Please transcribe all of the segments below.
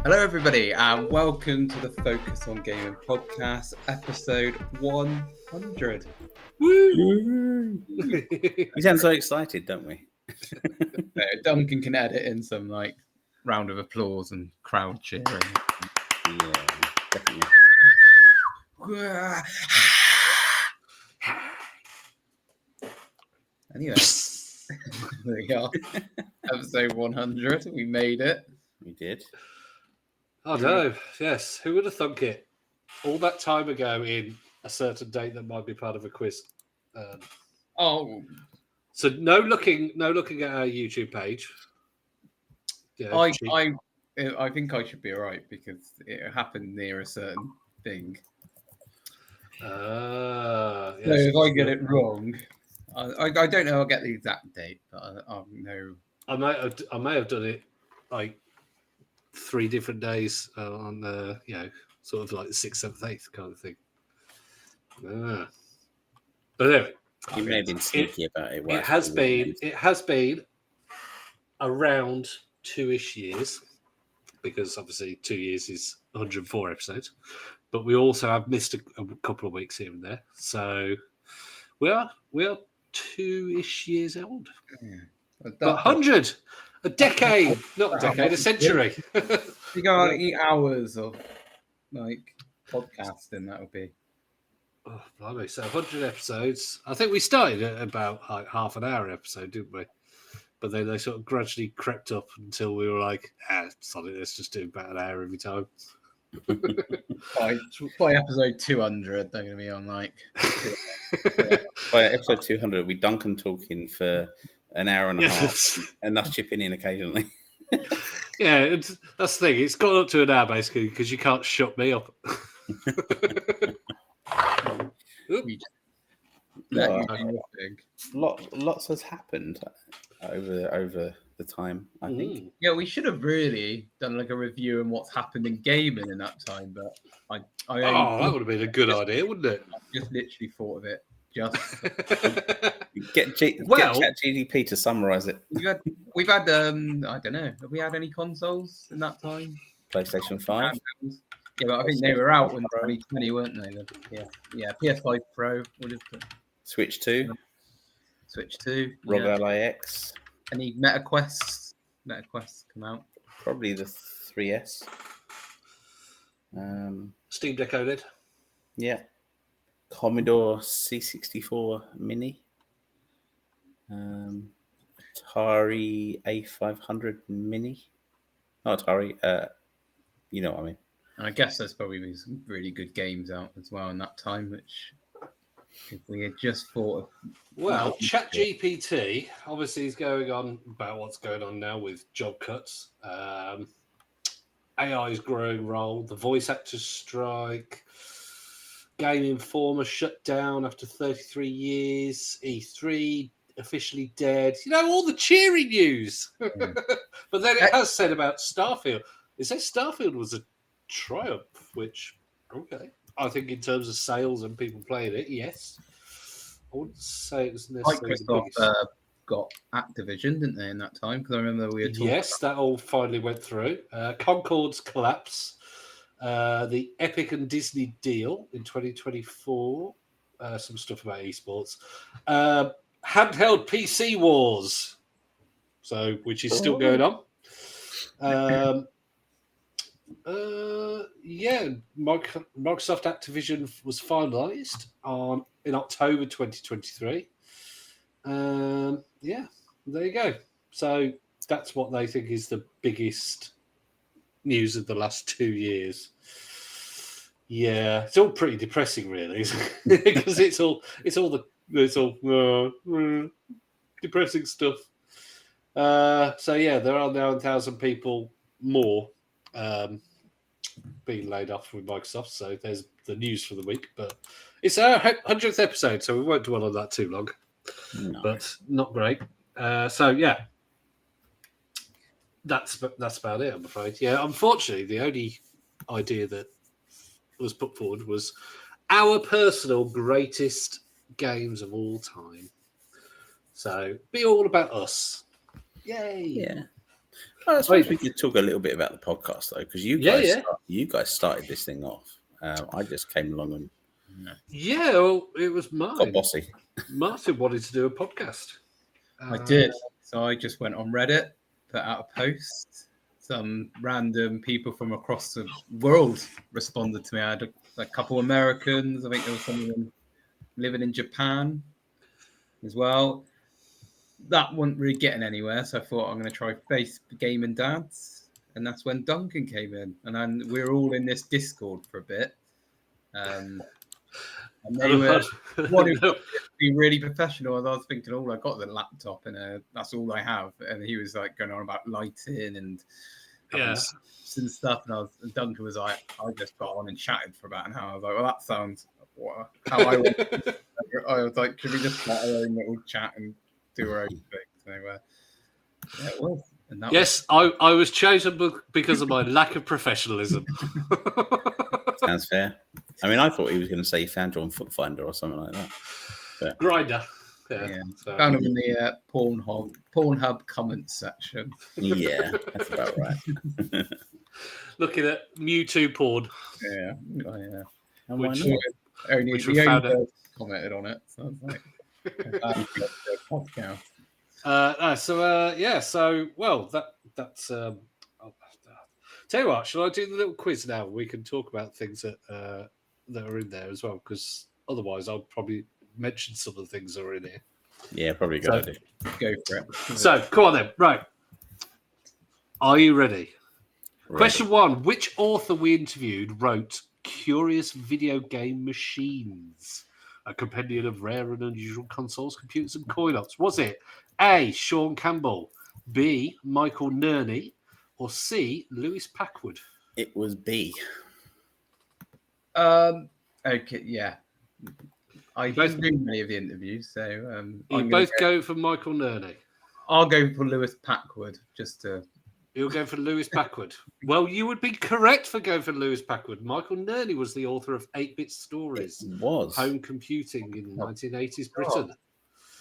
Hello, everybody, and welcome to the Focus on Gaming podcast, episode 100. Woo! We sound so excited, don't we? Duncan can edit in some round of applause and crowd cheering. Yeah, definitely. Anyway, there we are. Episode 100. We made it. We did. Oh no, yes. Who would have thunk it? All that time ago in a certain date that might be part of a quiz. So no looking at our YouTube page. Yeah, I think I should be all right because it happened near a certain thing. Yes. So if I get it wrong, I don't know. I'll get the exact date, but I know. I may have done it like 3 different days on the sort of like the 6th, 7th, 8th kind of thing. But anyway, You may have been sneaky about it. It has been around 2-ish years, because obviously 2 years is 104 episodes. But we also have missed a couple of weeks here and there, so we are 2-ish years old. Yeah. But 100, a decade, not a decade, a century. You got 8 hours of podcasting. That would be. Oh, blimey. So 100 episodes. I think we started at about half an hour episode, didn't we? But then they sort of gradually crept up until we were like, sorry, let's just do about an hour every time. By episode 200, they're going to be on By episode 200, we Duncan talking for an hour and a half, and us chipping in occasionally. Yeah, that's the thing. It's gone up to an hour basically because you can't shut me up. Lots has happened over the time, I think. Yeah, we should have really done a review on what's happened in gaming in that time, but that would have been a good idea, wouldn't it? I just literally thought of it. Get ChatGPT to summarize it. We've had I don't know. Have we had any consoles in that time? PlayStation 5. Yeah, but I think they were out in 2020, weren't they? Yeah. PS5 Pro would have been. Switch 2. ROG Ally X. Any MetaQuests come out? Probably the 3S. Steam Deck OLED. Yeah. Commodore C64 Mini. Atari A500 Mini. Not Atari. You know what I mean. I guess there's probably some really good games out as well in that time, which if we had just thought of. Well, ChatGPT obviously is going on about what's going on now with job cuts. AI's growing role, the voice actors strike, Game Informer shut down after 33 years, E3 officially dead. All the cheery news. But then it has said about Starfield. It says Starfield was a triumph, which, okay. I think in terms of sales and people playing it, yes. I wouldn't say it was necessarily Microsoft got Activision, didn't they, in that time? Because I remember we were talking. Yes, that all finally went through. Concord's collapse, the Epic and Disney deal in 2024, some stuff about esports, handheld PC wars, which is still going on. Microsoft Activision was finalised in October 2023. There you go. So that's what they think is the biggest news of the last 2 years. Yeah, it's all pretty depressing, really, because it's all depressing stuff. There are now 1,000 people more being laid off with Microsoft. So there's the news for the week, but it's our 100th episode, so we won't dwell on that too long. No. But not great. That's about it, I'm afraid. Yeah, unfortunately, the only idea that was put forward was our personal greatest games of all time. So be all about us. Yay! Yeah. I suppose we could talk a little bit about the podcast though, because you guys started this thing off. I just came along and Yeah, well, it was got mine. bossy. Martin wanted to do a podcast. I did. So I just went on Reddit, put out a post. Some random people from across the world responded to me. I had a couple Americans. I think there was someone living in Japan as well. That wasn't really getting anywhere, so I thought I'm going to try Face Gaming Dads, and that's when Duncan came in, and then we were all in this Discord for a bit. And they were wanting to be really professional. And I was thinking, I got the laptop, and that's all I have. And he was like going on about lighting and and stuff. And Duncan was like, I just got on and chatted for about an hour. I was like, well, that sounds how I want. I was like, should we just start our own little chat and do our own thing? So yeah, it was. And that Yes, I was chosen because of my lack of professionalism. Sounds fair. I mean, I thought he was going to say he found you on Footfinder or something like that. But Grinder. Yeah. So. Found him in the Pornhub comments section. Yeah, that's about right. Looking at Mewtwo porn. Yeah. Oh, yeah. And why Which- not? Only Which the we only found out- person commented on it. So I was like, podcast. So that's I'll tell you what, shall I do the little quiz now? We can talk about things that are in there as well, because otherwise I'll probably mention some of the things that are in here. Yeah, probably a good idea. Go for it. So come on then. Right. Are you ready? Right. Question 1. Which author we interviewed wrote Curious Video Game Machines, a compendium of rare and unusual consoles, computers, and coin-ops? Was it A, Sean Campbell, B, Michael Nerney, or C, Lewis Packwood? It was B. Okay, yeah. I Both- didn't do many of the interviews, so You both go for Michael Nerney. I'll go for Lewis Packwood just to. You'll go for Lewis Packwood. Well, you would be correct for going for Lewis Packwood. Michael Nerney was the author of 8-Bit Stories, It was. Home Computing in 1980s Britain.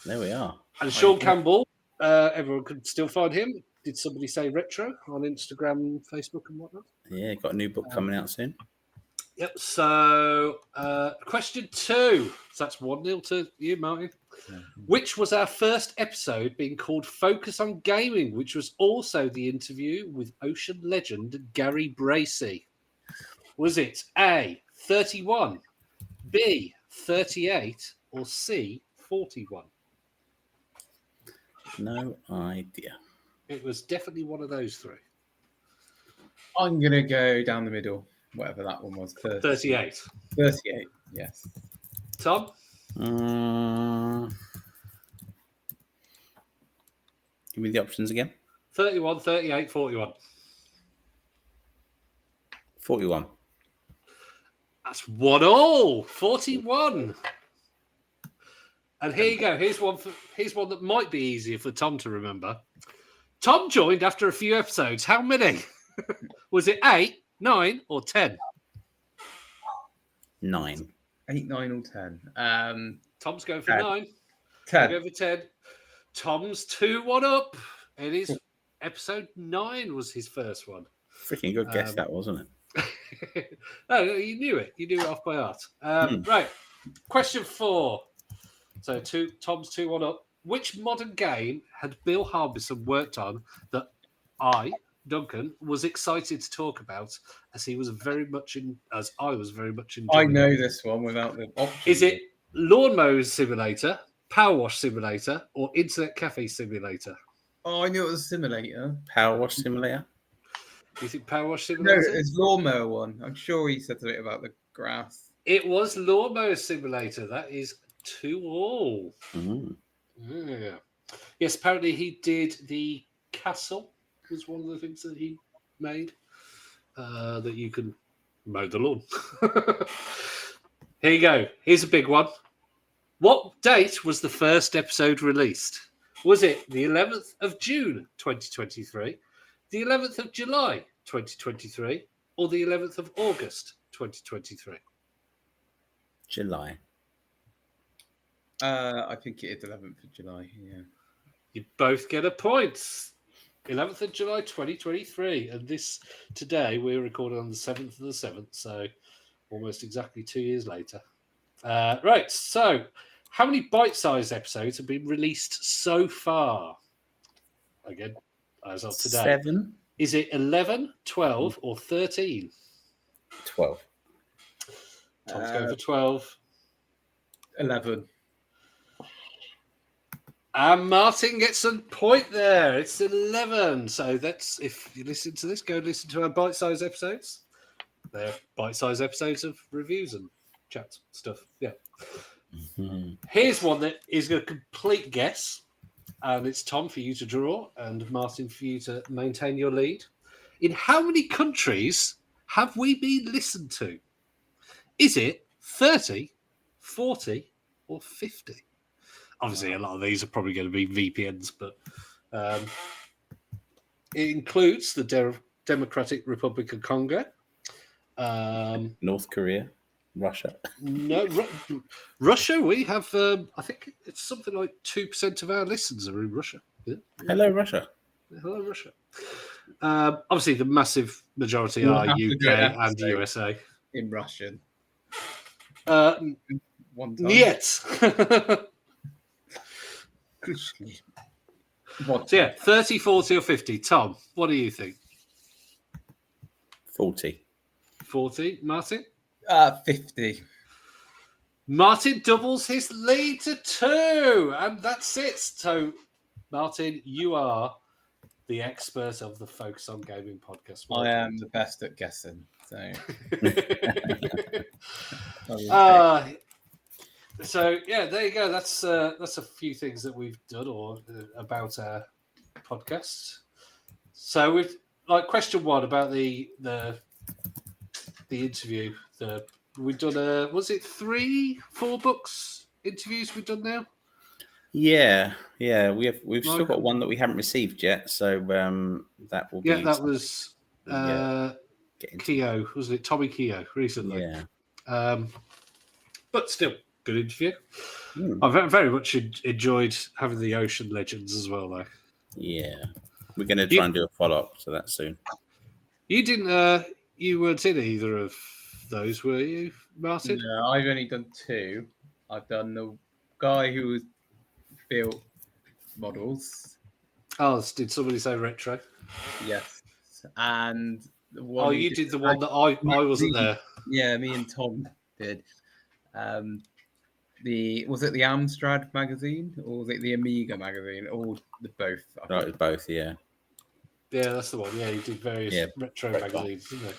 There we are. And Sean Campbell, everyone could still find him. Did somebody say retro on Instagram, Facebook, and whatnot? Yeah, got a new book coming out soon. Yep. So, question 2. So that's 1-0 to you, Martin. Which was our first episode being called Focus on Gaming, which was also the interview with ocean legend Gary Bracey? Was it A, 31, B, 38, or C, 41? No idea. It was definitely one of those three. I'm gonna go down the middle, whatever that one was. 38. 38. Yes. Tom? Give me the options again. 31, 38, 41. 41. That's 1-1. 41. And here you go. Here's one that might be easier for Tom to remember. Tom joined after a few episodes. How many? Was it 8, 9, or 10? 9. 8, 9, or 10. Tom's going for 10. 9. 10. Go for 10. Tom's 2-1 up. It is episode 9 was his first one. Freaking good guess that, wasn't it? No, you knew it. You knew it off by heart. Right. Question 4. So Tom's 2-1 up. Which modern game had Bill Harbison worked on that Duncan, was excited to talk about as I was very much enjoying? I know this one without the options. Is it Lawnmower Simulator, Power Wash Simulator, or Internet Cafe Simulator? Oh, I knew it was a simulator. Power Wash Simulator? Do you think Power Wash No, Simulator? it's lawnmower one. I'm sure he said something about the grass. It was Lawnmower Simulator. That is 2-2. Mm. Yeah. Yes, apparently he did the castle, was one of the things that he made, that you can mow the lawn. Here you go. Here's a big one. What date was the first episode released? Was it the 11th of June 2023, the 11th of July 2023, or the 11th of August 2023? July. I think it is 11th of July. Yeah. You both get a point. 11th of July 2023. And today we're recording on the 7th of the 7th, so almost exactly 2 years later. Right, so how many bite-sized episodes have been released so far? Again, as of today. 7, Is it 11, 12, or 13? 12. Tom's going for 12. 11. And Martin gets a point there. It's 11. So that's, if you listen to this, go listen to our bite-sized episodes. They're bite-sized episodes of reviews and chat stuff. Yeah. Mm-hmm. Here's one that is a complete guess. And it's Tom for you to draw and Martin for you to maintain your lead. In how many countries have we been listened to? Is it 30, 40, or 50? Obviously, a lot of these are probably going to be VPNs, but it includes the Democratic Republic of Congo. North Korea, Russia. No, Russia. We have. I think it's something like 2% of our listeners are in Russia. Yeah. Hello, Russia. Hello, Russia. Obviously, the massive majority We'll are have to do an UK and episode. USA. In Russian. One time. Нет. What? So yeah, 30, 40, or 50. Tom, what do you think? 40. 40. Martin? 50. Martin doubles his lead to 2. And that's it. So, Martin, you are the expert of the Focus on Gaming podcast. Well I done. am the best at guessing. So, So yeah, there you go. That's a few things that we've done or about our podcast. So we've question 1 about the interview. We've done was it 3-4 books interviews we've done now? Yeah. We've still got one that we haven't received yet, so that will be. Yeah, that was getting Keogh, wasn't it? Tommy Keogh recently. Yeah. But still, good interview. Mm. I very much enjoyed having the Ocean Legends as well, though. Yeah. We're going to try and do a follow-up to that soon. You didn't. You weren't in either of those, were you, Martin? no, I've only done 2. I've done the guy who built models. Oh, did somebody say retro? Yes. And the one Oh, who you did did the one that I wasn't there. Yeah, me and Tom did. Was it the Amstrad magazine or was it the Amiga magazine or the both? I Right, think. both, yeah. Yeah, that's the one. Yeah, you did various retro retro. magazines, didn't you?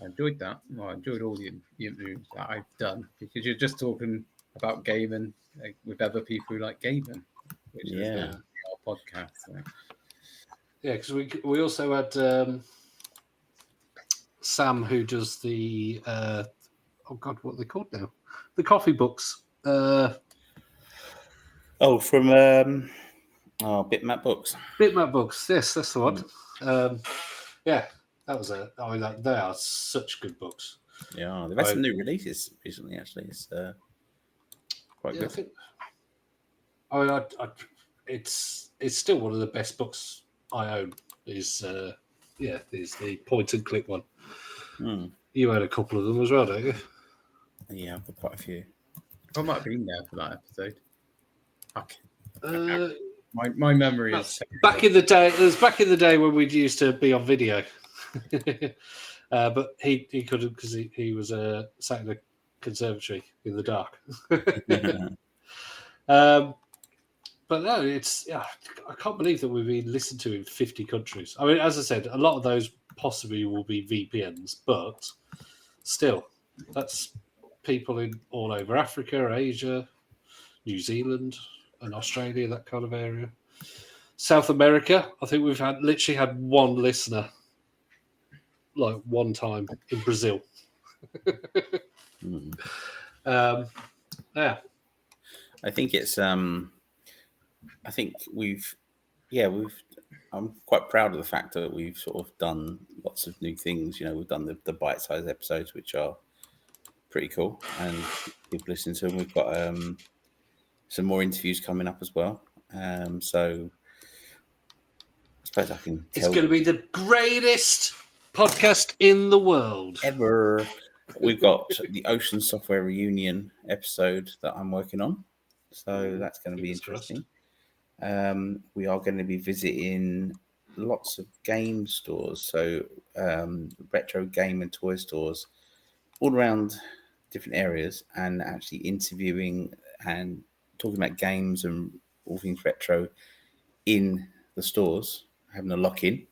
I enjoyed that. Well, I enjoyed all the interviews that I've done because you're just talking about gaming with other people who like gaming, which is our podcast. So. Yeah, because we also had Sam who does the oh god, what are they called now? The coffee books. From Bitmap Books. Bitmap Books. Yes, that's the one. Yeah, that was they are such good books. Yeah, they've had some new releases recently. Actually, it's quite Yeah, good. it's still one of the best books I own. Is the point and click one. Mm. You own a couple of them as well, don't you? Yeah, I've got quite a few. I might have been there for that episode. Uh, My memory is back in the day. It was back in the day when we used to be on video, but he couldn't because he was sat in a conservatory in the dark. But no, I can't believe that we've been listened to in 50 countries. I mean, as I said, a lot of those possibly will be VPNs, but still, that's people in all over Africa, Asia, New Zealand, and Australia, that kind of area. South America, I think we've literally had one listener, like one time in Brazil. Yeah. I think it's I think I'm quite proud of the fact that we've sort of done lots of new things. You know, we've done the bite-sized episodes, which are pretty cool, and people listen to them. We've got some more interviews coming up as well. So I suppose I can It's tell going to be the greatest podcast in the world. ever. We've got the Ocean Software Reunion episode that I'm working on, so that's going to be Fingers crossed. interesting. We are going to be visiting lots of game stores, so retro game and toy stores all around different areas, and actually interviewing and talking about games and all things retro in the stores, having a lock-in.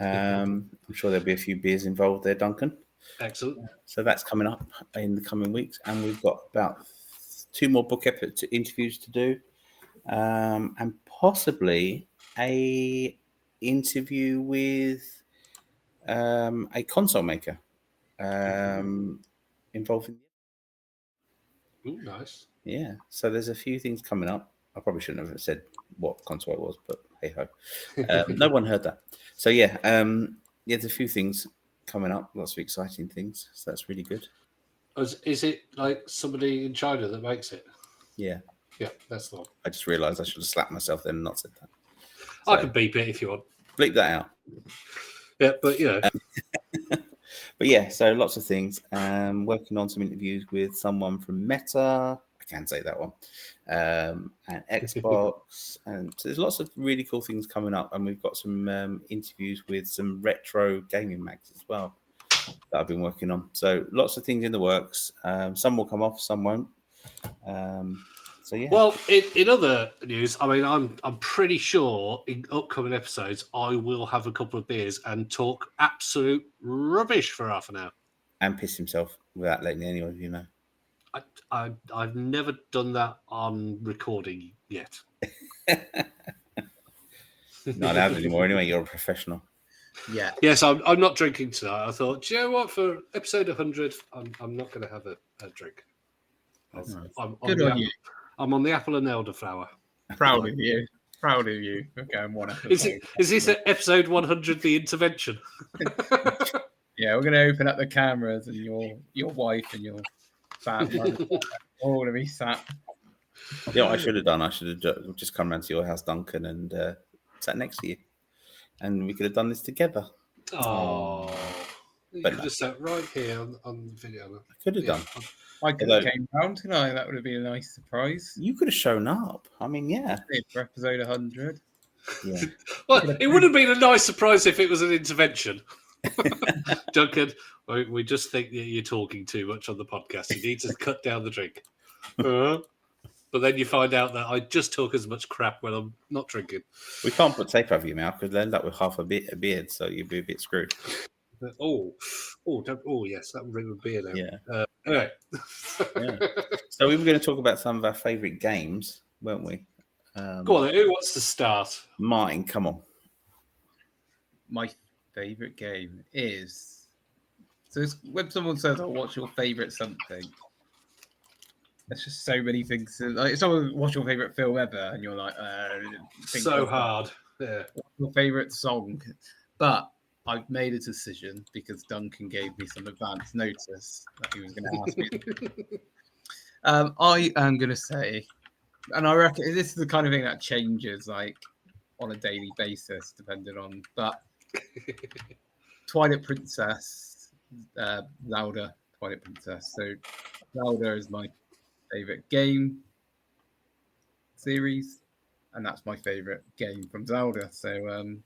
I'm sure there'll be a few beers involved there, Duncan. Excellent. So that's coming up in the coming weeks, and we've got about 2 more book interviews to do, and possibly a interview with a console maker involving. Ooh, nice. Yeah, so there's a few things coming up. I probably shouldn't have said what console it was, but hey ho, no one heard that. So yeah, there's a few things coming up, lots of exciting things. So that's really good. Is it like somebody in China that makes it? Yeah, Yeah, that's the one. I just realised I should have slapped myself then and not said that. I So, can beep it if you want. bleep that out. Yeah, but you know. But yeah, so lots of things. Working on some interviews with someone from Meta. I can say that one. And Xbox. And so there's lots of really cool things coming up. And we've got some interviews with some retro gaming mags as well that I've been working on. So lots of things in the works. Some will come off, some won't. So yeah. Well, in other news, I mean, I'm pretty sure in upcoming episodes I will have a couple of beers and talk absolute rubbish for half an hour. And piss himself without letting any of you know. I've never done that on recording yet. Not allowed anymore anyway. You're a professional. Yeah. Yes, I'm not drinking tonight. I thought, do you know what? For episode 100, I'm not going to have a drink. Good on you. I'm on the apple and elderflower. Proud of you. Proud of you. Okay, I'm one Is this episode 100 the intervention? Yeah, we're going to open up the cameras and your wife and your fat mother all going to be sat. You know what I should have done? I should have just come round to your house, Duncan, and sat next to you. And we could have done this together. Oh. You But could no. have sat right here on the video. I could have done. I could have came round tonight. That would have been a nice surprise. You could have shown up. I mean, yeah. For episode 100. Yeah. Well, it would have been a nice surprise if it was an intervention. Duncan, we just think that you're talking too much on the podcast. You need to cut down the drink. But then you find out that I just talk as much crap when I'm not drinking. We can't put tape over your mouth because they'll end up with half a beard, so you'd be a bit screwed. Oh, yes, that would ring a beer now. Yeah. Anyway. Yeah. So we were going to talk about some of our favourite games, weren't we? Go on, then. Who wants to start? Martin, come on. My favourite game is... So when someone says, oh, what's your favourite something? There's just so many things. Like, if someone, what's your favourite film ever? And you're like, So hard. Yeah. What's your favourite song? But I've made a decision because Duncan gave me some advance notice that he was going to ask me. I am going to say, and I reckon this is the kind of thing that changes like on a daily basis, depending on, but Twilight Princess, Zelda, Twilight Princess. So Zelda is my favorite game series, and that's my favorite game from Zelda. So,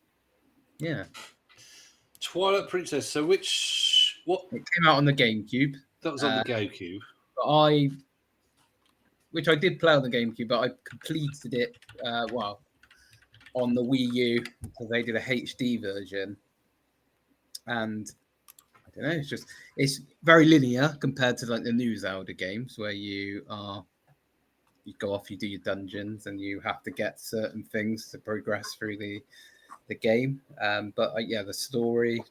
yeah. Twilight Princess. So what? It came out on the GameCube. That was on the GameCube. Which I did play on the GameCube, but I completed it, on the Wii U, because they did a HD version. And I don't know, it's very linear compared to like the new Zelda games where you go off, you do your dungeons, and you have to get certain things to progress through the game. But the story,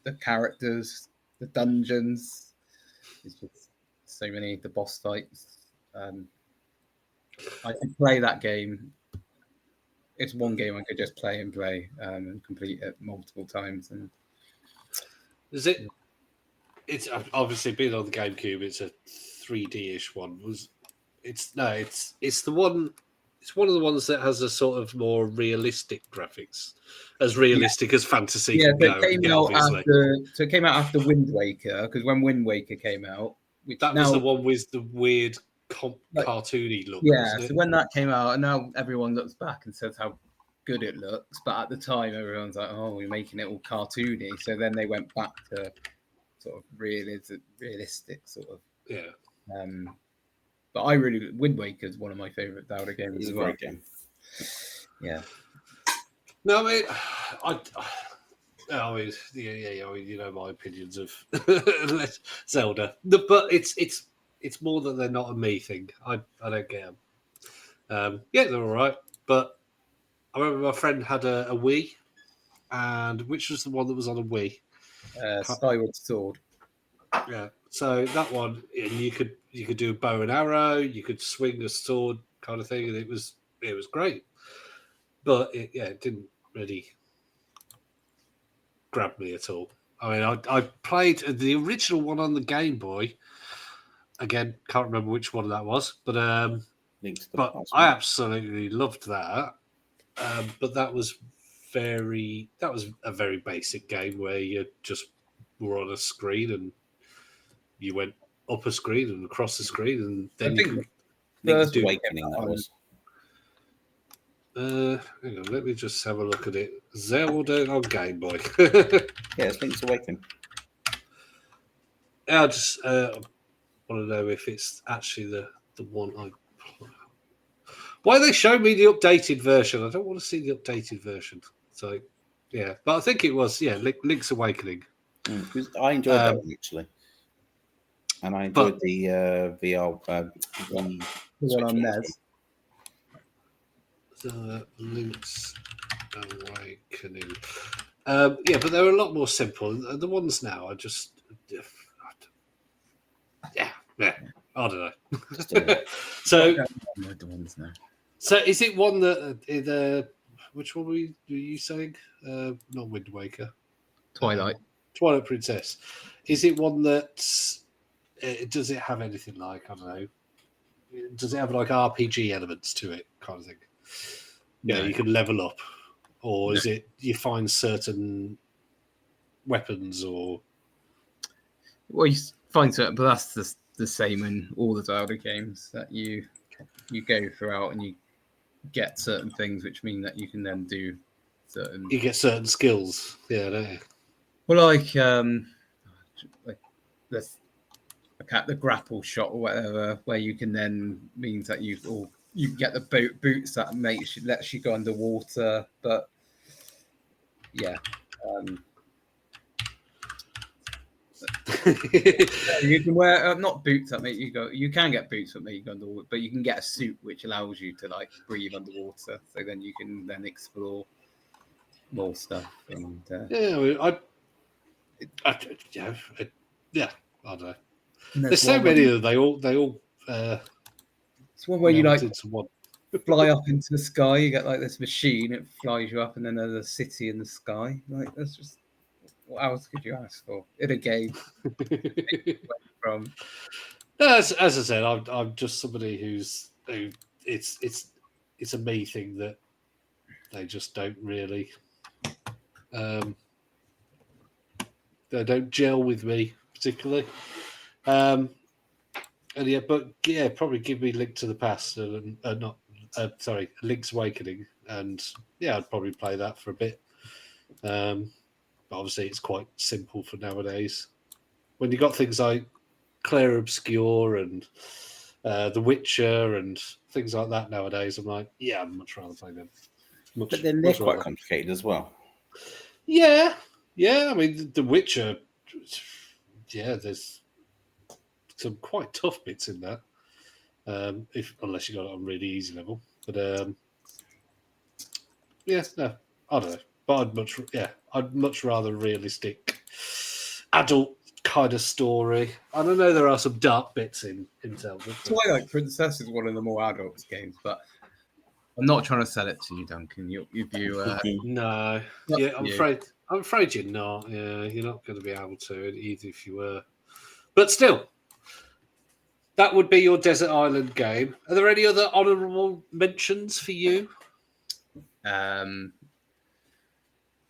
the characters, the dungeons, it's just so many, the boss fights. I could play that game. It's one game I could just play and complete it multiple times. And is it? It's obviously been on the GameCube. It's a 3D-ish one. It's the one. it's one of the ones that has a sort of more realistic graphics, as realistic as fantasy Yeah, can but go. it came out after. So it came out after Wind Waker, because when Wind Waker came out, which That was the one with the weird cartoony look. Yeah, wasn't it? so when that came out, and now everyone looks back and says how good it looks, but at the time everyone's like, "Oh, we're making it all cartoony." So then they went back to sort of realistic sort of. Yeah. But I really Wind Waker is one of my favorite Zelda games It's as a well. great game. Yeah. No, I mean, you know my opinions of Zelda, but it's more that they're not a me thing. I don't get them. Yeah, they're all right, but I remember my friend had a Wii, and which was the one that was on a Wii? Skyward Sword. Yeah, so that one, and you could do a bow and arrow, you could swing a sword, kind of thing, and it was great, but it didn't really grab me at all. I mean, I played the original one on the Game Boy. Again, can't remember which one that was, but I absolutely loved that. But that was a very basic game where you just were on a screen and you went up a screen and across the screen, and then Link's Awakening. That was. Hang on, let me just have a look at it. Zelda on Game Boy. Yeah, it's Link's Awakening. I just want to know if it's actually the one I. Why they show me the updated version? I don't want to see the updated version. So, yeah, but I think it was Link's Awakening. I enjoyed that one actually, and I enjoyed the VR the one on NES. Link's Awakening. Yeah, but they're a lot more simple. The ones now are just, yeah. I don't know. So The ones now. So is it one that which one were you saying? Not Wind Waker. Twilight Princess. Is it one that does it have anything like, I don't know? Does it have like RPG elements to it, kind of thing? Yeah, you can level up, or is it you find certain weapons or? Well, you find certain, but that's the same in all the Zelda games, that you go throughout and you get certain things, which mean that you can then do certain. You get certain skills, yeah. Don't you? Well, like the grapple shot or whatever, where you can then means that you get the boots that lets you go underwater, but yeah. You can wear not boots that make you go. You can get boots that make you go underwater, but you can get a suit which allows you to like breathe underwater. So then you can then explore more stuff. And I don't know. There's so one many of them. They all. It's one where you like into one. fly up into the sky. You get like this machine, it flies you up, and then there's a city in the sky. Like that's just. What else could you ask for in a game? From As I said, I'm just somebody who it's a me thing that they just don't really they don't gel with me particularly. And probably give me Link to the Past and Link's Awakening, and I'd probably play that for a bit. But obviously, it's quite simple for nowadays. When you got things like Clair Obscur and The Witcher and things like that nowadays, I'm like, I'd much rather play them. But then they're quite complicated as well. Yeah. I mean, The Witcher, there's some quite tough bits in that. Unless you got it on really easy level. But I don't know. But I'd much rather realistic, adult kind of story. I don't know, there are some dark bits in Zelda. Twilight Princess is one of the more adult games, but I'm not trying to sell it to you, Duncan. No, I'm afraid you're not. Yeah, you're not going to be able to, even if you were. But still, that would be your Desert Island game. Are there any other honourable mentions for you?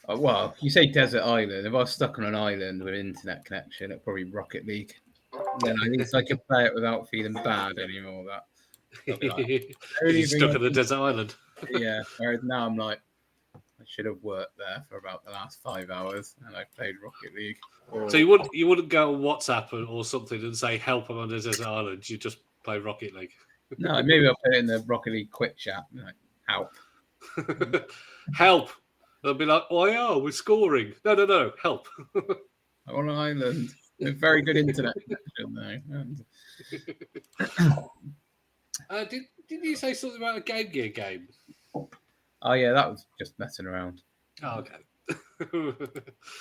Well, you say desert island. If I was stuck on an island with internet connection, it'd probably be Rocket League. Then at least I could play it without feeling bad anymore. I'll be like, You're stuck on a desert island. yeah. Whereas now I'm like, I should have worked there for about the last 5 hours, and I played Rocket League. So you wouldn't go on WhatsApp or something and say help, I'm on a desert island. You just play Rocket League. No, maybe I'll put it in the Rocket League quick chat. Like, help. Help. They'll be like, oh yeah, we're scoring. No, help. I'm on an island. A very good internet connection, though. Did you say something about a Game Gear game? Oh yeah, that was just messing around. Oh, okay.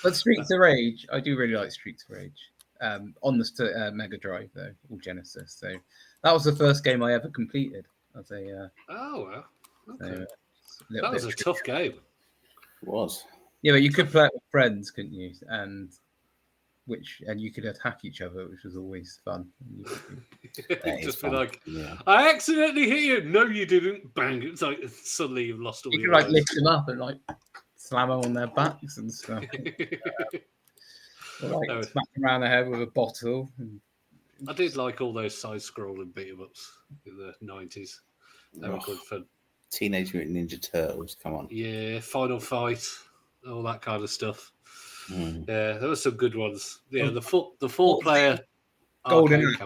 But Streets of Rage, I do really like Streets of Rage. On the Mega Drive though, or Genesis. So that was the first game I ever completed. As a oh well, okay. That was a tough game. It was. Yeah, but you could play it with friends, couldn't you? And you could attack each other, which was always fun. Just be like, I accidentally hit you. No, you didn't. Bang! It's like suddenly you've lost all you your. You could lift them up and slam them on their backs and stuff. Or, smack them around the head with a bottle. I did like all those side-scrolling beat-em-ups in the 90s. They were good fun. Teenage Mutant Ninja Turtles, come on. Yeah, Final Fight, all that kind of stuff. Mm. Yeah, there were some good ones. Yeah, the four-player Golden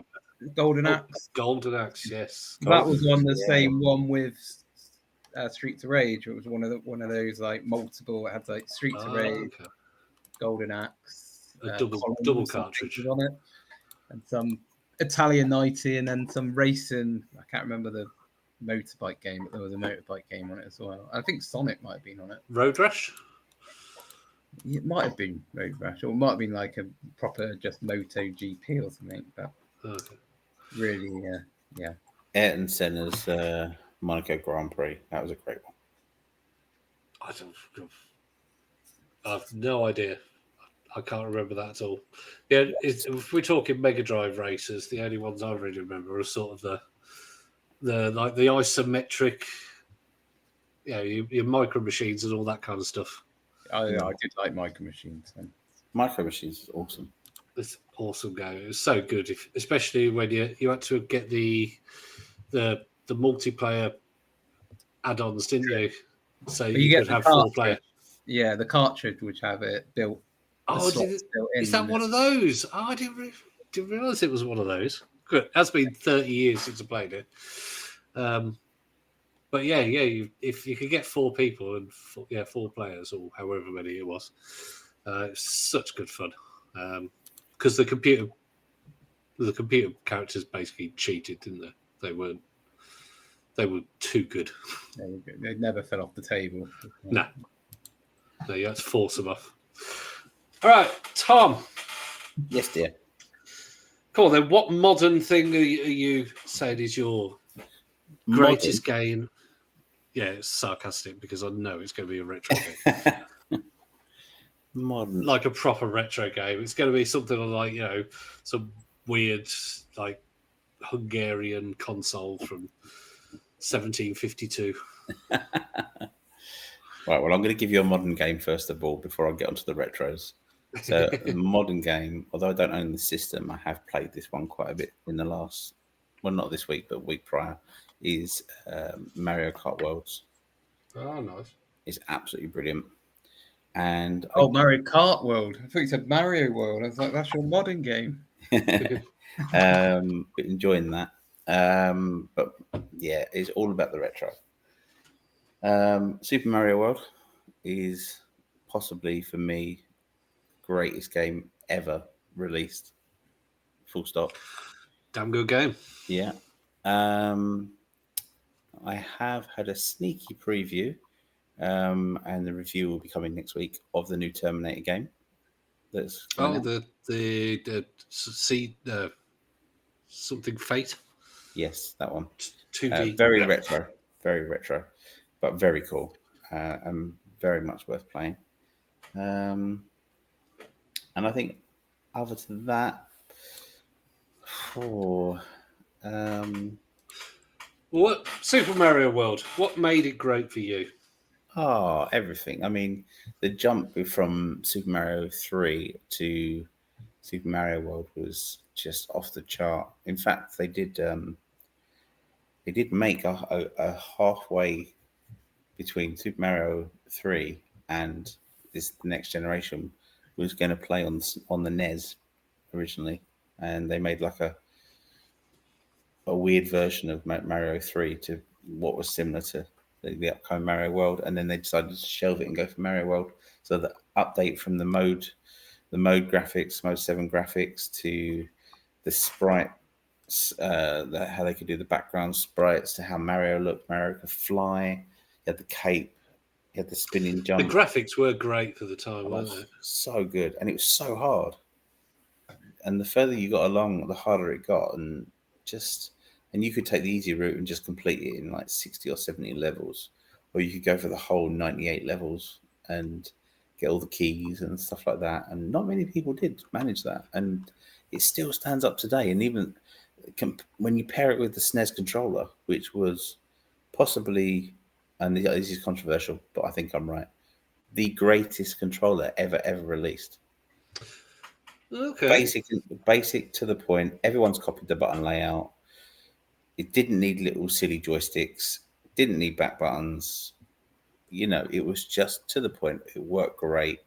Axe. Golden Axe, yes. That was on the same one with Streets of Rage. It was one of those multiple. It had Streets of Rage, Golden Axe, a double cartridge on it, and some Italian 90, and then some racing. I can't remember the motorbike game, but there was a motorbike game on it as well. I think Sonic might have been on it. Road Rash? It might have been Road Rash, or it might have been a proper just Moto GP or something. But really, yeah. Ayrton Senna's Monaco Grand Prix. That was a great one. I have no idea. I can't remember that at all. Yeah, if we're talking Mega Drive races, the only ones I really remember are sort of the isometric, your micro machines and all that kind of stuff. I did like Micro Machines. Micro Machines is awesome. It's an awesome game. It was so good, especially when you had to get the multiplayer add-ons, didn't you? So you could have 4-player. Yeah, the cartridge would have it built. Oh, is that one of those? Oh, I didn't realize it was one of those. Good. It has been 30 years since I played it. But yeah, if you could get 4 people and 4 players or however many it was, it's such good fun. Because the computer characters basically cheated, didn't they? They were too good. They never fell off the table. No, you had to force them off. All right, Tom. Yes, dear. Cool. Then, what modern thing are you saying is your greatest game? Yeah, it's sarcastic because I know it's going to be a retro game. Modern, like a proper retro game. It's going to be something like some weird Hungarian console from 1752. Right. Well, I'm going to give you a modern game first of all before I get onto the retros. So, a modern game, although I don't own the system, I have played this one quite a bit in the last, well, not this week, but week prior, is Mario Kart Worlds. Oh, nice. It's absolutely brilliant. And Mario Kart World. I thought you said Mario World. I was like, that's your modern game. Enjoying that. But yeah, it's all about the retro. Super Mario World is possibly, for me, greatest game ever released. Full stop. Damn good game. Yeah. I have had a sneaky preview, and the review will be coming next week of the new Terminator game. That's the something Fate. Yes, that one. 2D. Very retro, but very cool, and very much worth playing. And I think, other to that, What Super Mario World? What made it great for you? Oh, everything. I mean, the jump from Super Mario 3 to Super Mario World was just off the chart. In fact, they did make a halfway between Super Mario 3 and this next generation was going to play on the NES originally, and they made like a weird version of Mario 3 to what was similar to the upcoming Mario World, and then they decided to shelve it and go for Mario World. So the update from the mode graphics, mode 7 graphics, to the sprite, how they could do the background sprites, to how Mario looked. Mario could fly. He had the cape. He had the spinning jump. The graphics were great for the time, weren't they? So good, and it was so hard. And the further you got along, the harder it got, and you could take the easy route and just complete it in like 60 or 70 levels, or you could go for the whole 98 levels and get all the keys and stuff like that. And not many people did manage that, and it still stands up today. And even when you pair it with the SNES controller, which was possibly, and this is controversial, but I think I'm right, the greatest controller ever released. Okay. Basic to the point. Everyone's copied the button layout. It didn't need little silly joysticks. Didn't need back buttons. It was just to the point. It worked great,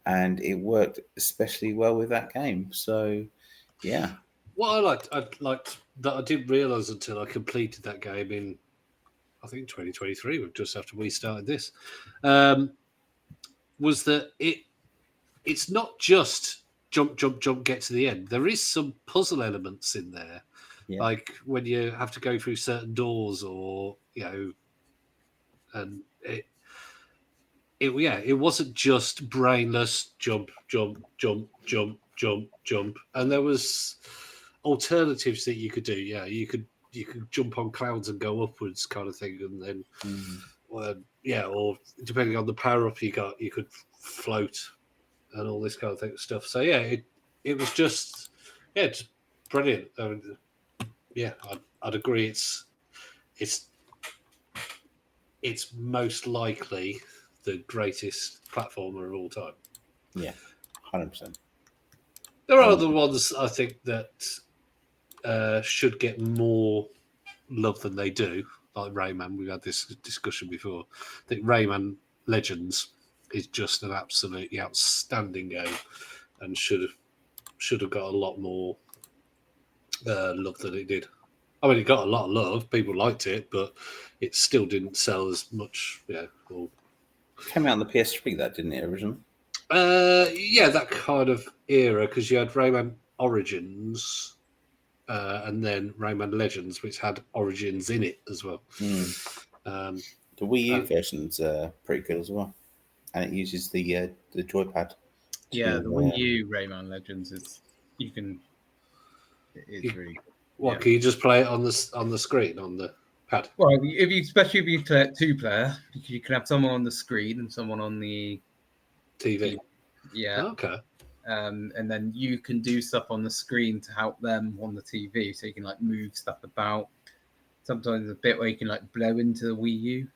and it worked especially well with that game. So, yeah. What I liked that I didn't realise until I completed that game in, I think 2023, just after we started this, was that it's not just jump, get to the end. There is some puzzle elements in there, like when you have to go through certain doors, or and it wasn't just brainless jump, and there was alternatives that you could do. Yeah, you could jump on clouds and go upwards, kind of thing, and then or depending on the power up you got, you could float and all this kind of stuff. So yeah, it was just brilliant. I mean, I'd agree. It's most likely the greatest platformer of all time. Yeah, 100%. There are other ones I think that should get more love than they do, like Rayman. We've had this discussion before. I think Rayman Legends is just an absolutely outstanding game, and should have got a lot more love than it did. I mean, it got a lot of love. People liked it, but it still didn't sell as much. Yeah, came out on the PS3, that didn't it originally? That kind of era, because you had Rayman Origins, and then Rayman Legends, which had Origins in it as well. The Wii U version's pretty good as well, and it uses the joypad. Yeah, the Wii U Rayman Legends is it's really good. What, can you just play it on the screen on the pad? Well, especially if you play it 2-player, you can have someone on the screen and someone on the TV. Yeah. Okay. And then you can do stuff on the screen to help them on the TV, so you can like move stuff about. Sometimes a bit where you can like blow into the Wii U.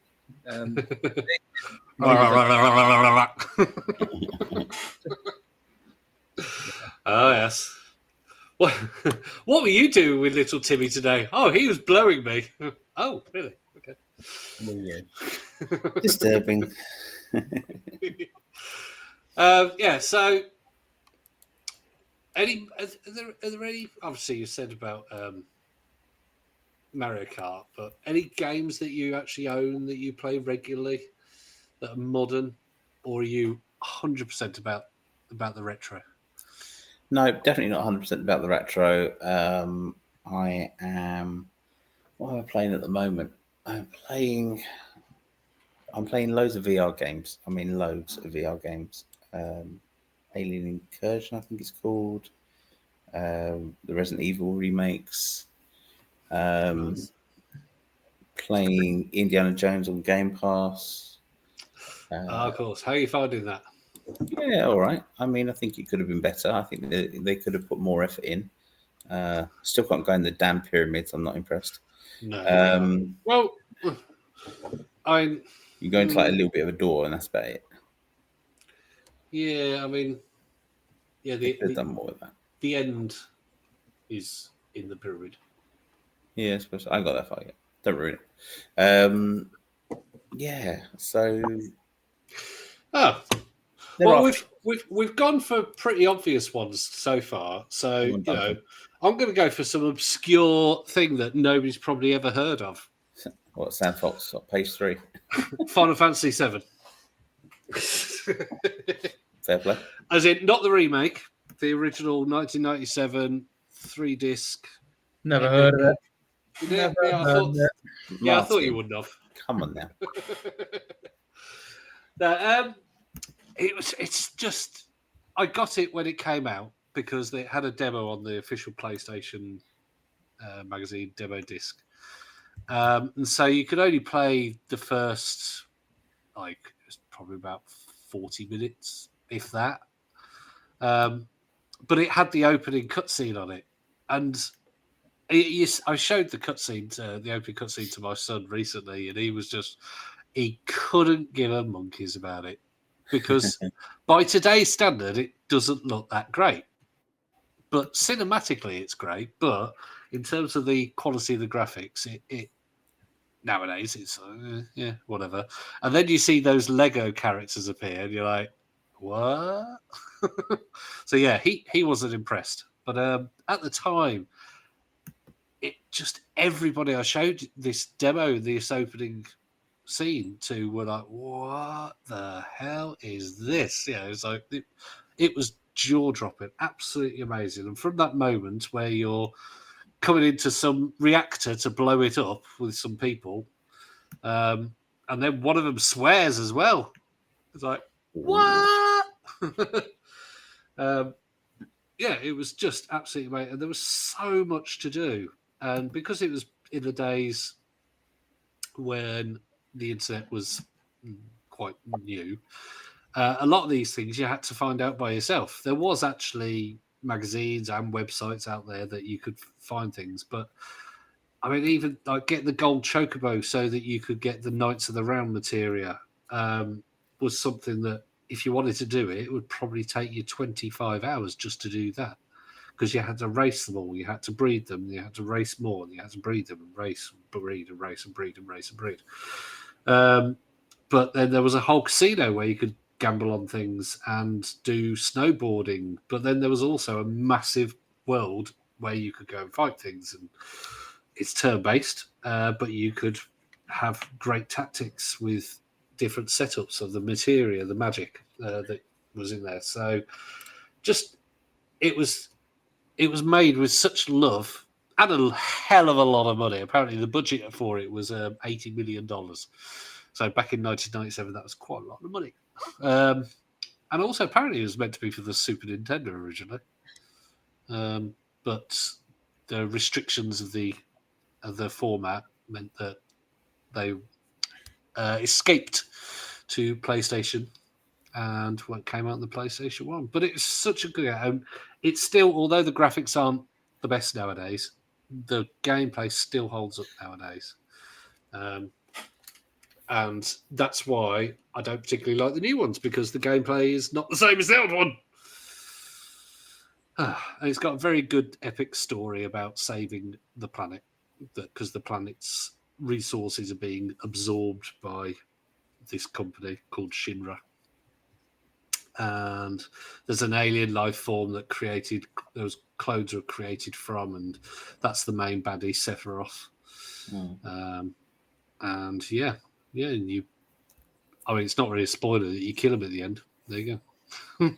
Oh yes. What were you doing with little Timmy today? Oh, he was blowing me. Oh, really? Okay. Disturbing. So are there any, obviously you said about Mario Kart, but any games that you actually own that you play regularly that are modern, or are you 100% about the retro? No, definitely not 100% about the retro. I am. What am I playing at the moment? I'm playing loads of VR games. Loads of VR games. Alien Incursion, I think it's called. The Resident Evil remakes. Playing Indiana Jones on Game Pass. Of course. How are you finding that? Yeah, all right. I think it could have been better. I think they could have put more effort in. Still can't go in the damn pyramids. I'm not impressed. No. Well, I. You go into like a little bit of a door, and that's about it. Yeah, I mean, yeah, They've done more with that. the end is in the pyramid. Yeah, I suppose I got that far yet. Don't ruin it. Yeah. So. Oh, there well, are- we've gone for pretty obvious ones so far. So Come on, you know, Duncan. I'm going to go for some obscure thing that nobody's probably ever heard of. What, Sam Fox, page 3. Final Fantasy VII. Fair play. As in, not the remake, the original 1997 3-disc. Never heard of it. Yeah, Never I heard thought, of it. yeah, I thought Martin, you wouldn't have. Come on now. No, it's just I got it when it came out because they had a demo on the official PlayStation magazine demo disc, and so you could only play the first it's probably about 40 minutes, if that. But it had the opening cutscene on it, and I showed the cutscene, the opening cutscene, to my son recently, and he couldn't give a monkeys about it because by today's standard, it doesn't look that great. But cinematically, it's great. But in terms of the quality of the graphics, it nowadays it's whatever. And then you see those Lego characters appear, and you're like, what? So yeah, he wasn't impressed. But at the time, it just everybody I showed this demo, this opening scene to, were like, what the hell is this? Yeah, it's like it was jaw dropping, absolutely amazing. And from that moment where you're coming into some reactor to blow it up with some people, and then one of them swears as well. It's like, what? Yeah, it was just absolutely amazing. And there was so much to do. And because it was in the days when the internet was quite new, a lot of these things you had to find out by yourself. There was actually magazines and websites out there that you could find things, but I mean, even like getting the gold chocobo so that you could get the Knights of the Round materia was something that, if you wanted to do it, it would probably take you 25 hours just to do that, because you had to race them all, you had to breed them, you had to race more, and you had to breed them and race, and breed and race and breed and race and breed. But then there was a whole casino where you could gamble on things and do snowboarding. But then there was also a massive world where you could go and fight things, and it's turn-based, but you could have great tactics with different setups of the materia, the magic that was in there. So just it was made with such love and a hell of a lot of money. Apparently the budget for it was $80 million. So back in 1997, that was quite a lot of money. And also apparently it was meant to be for the Super Nintendo originally. But the restrictions of the format meant that they escaped to PlayStation and what came out on the PlayStation 1. But it's such a good game. It's still, although the graphics aren't the best nowadays, the gameplay still holds up nowadays. And that's why I don't particularly like the new ones, because the gameplay is not the same as the old one. And it's got a very good epic story about saving the planet, because the planet's resources are being absorbed by this company called Shinra. And there's an alien life form that those clones are created from, and that's the main baddie, Sephiroth. And yeah, and I mean, it's not really a spoiler that you kill him at the end. There you go.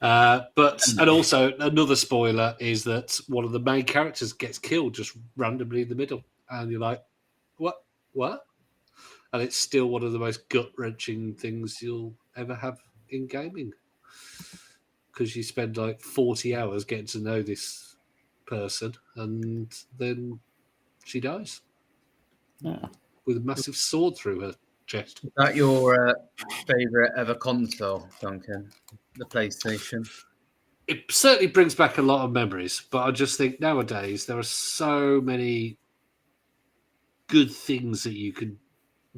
And also another spoiler is that one of the main characters gets killed just randomly in the middle, and you're like, what? And it's still one of the most gut-wrenching things you'll ever have in gaming, because you spend like 40 hours getting to know this person, and then she dies with a massive sword through her chest. Is that your favourite ever console, Duncan? The PlayStation? it certainly brings back a lot of memories. But I just think nowadays there are so many good things that you can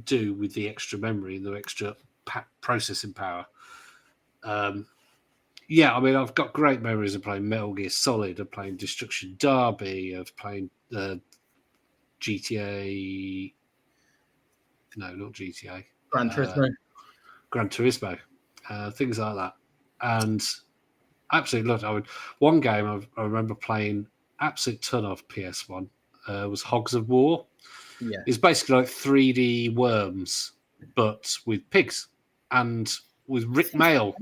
do with the extra memory and the extra processing power. Yeah, I mean, I've got great memories of playing Metal Gear Solid, of playing Destruction Derby, of playing GTA. No, not GTA. Gran Turismo. Gran Turismo, things like that. And absolutely loved it. One game I remember playing absolute ton of PS1 was Hogs of War. Yeah. It's basically like 3D Worms, but with pigs and with Rick Mail.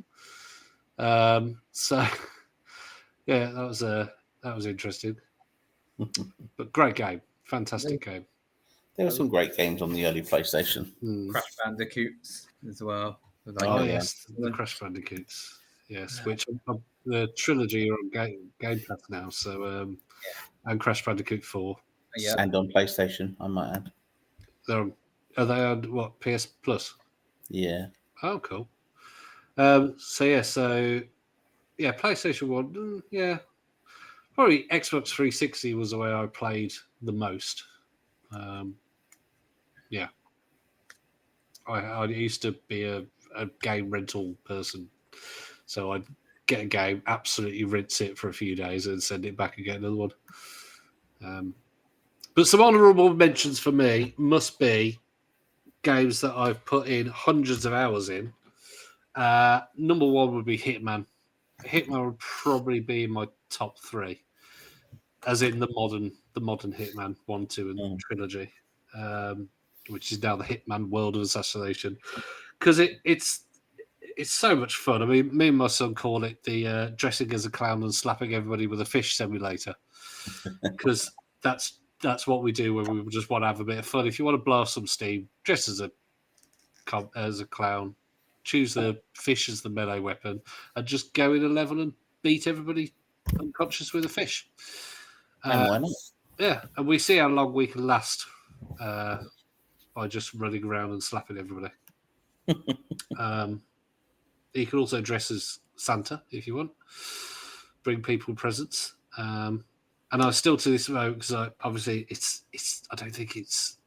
So yeah, that was interesting. But great game, fantastic game. There were some great games on the early PlayStation. Crash Bandicoots as well. Oh yes, the Crash Bandicoots. Yes, which the trilogy are on Game Pass now. So and Crash Bandicoot 4. Yeah. And on PlayStation, I might add. Are they on what, PS Plus? Yeah. Oh, cool. So PlayStation 1, yeah. Probably Xbox 360 was the way I played the most. Yeah. I used to be a game rental person. So I'd get a game, absolutely rinse it for a few days and send it back and get another one. But some honourable mentions for me must be games that I've put in hundreds of hours in. Number one would be Hitman. Hitman would probably be in my top 3, as in the modern Hitman 1, 2, and trilogy, which is now the Hitman World of Assassination, because it's so much fun. I mean, me and my son call it the dressing as a clown and slapping everybody with a fish simulator, because that's what we do when we just want to have a bit of fun. If you want to blow off some steam, dress as a clown, choose the fish as the melee weapon, and just go in a level and beat everybody unconscious with a fish. And why not? Yeah, and we see how long we can last by just running around and slapping everybody. You can also dress as Santa if you want, bring people presents. And I still to this moment, because obviously it's I don't think it's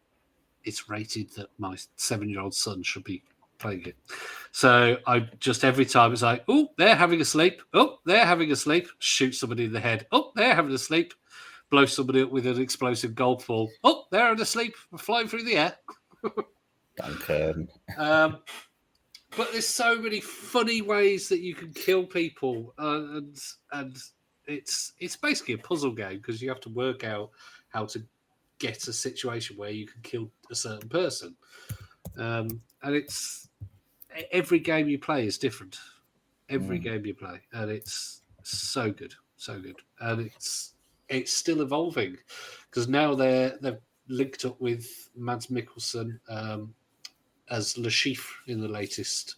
rated that my 7-year-old son should be playing it. So I just every time it's like, oh, they're having a sleep. Oh, they're having a sleep. Shoot somebody in the head. Oh, they're having a sleep. Blow somebody up with an explosive golf ball. Oh, they're having a sleep. Flying through the air. Duncan. But there's so many funny ways that you can kill people, and it's basically a puzzle game, because you have to work out how to get a situation where you can kill a certain person, and it's every game you play is different. Every game you play, and it's so good, and it's still evolving, because now they've linked up with Mads Mikkelsen as Le Chiffre in the latest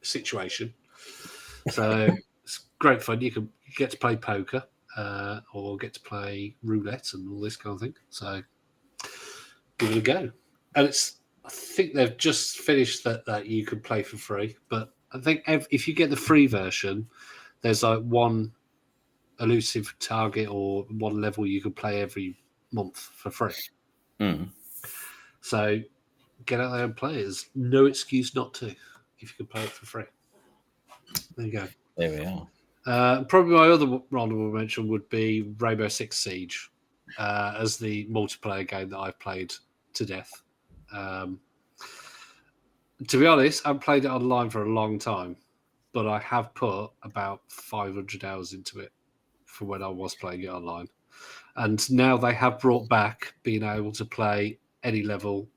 situation. So it's great fun. You get to play poker or get to play roulette and all this kind of thing. So give it a go. And I think they've just finished that you can play for free. But I think if you get the free version, there's like one elusive target or one level you can play every month for free. So get out there and play. There's no excuse not to, if you can play it for free. There you go. There we are. Probably my other honorable mention would be Rainbow Six Siege as the multiplayer game that I've played to death. To be honest, I've played it online for a long time, but I have put about 500 hours into it from when I was playing it online. And now they have brought back being able to play any level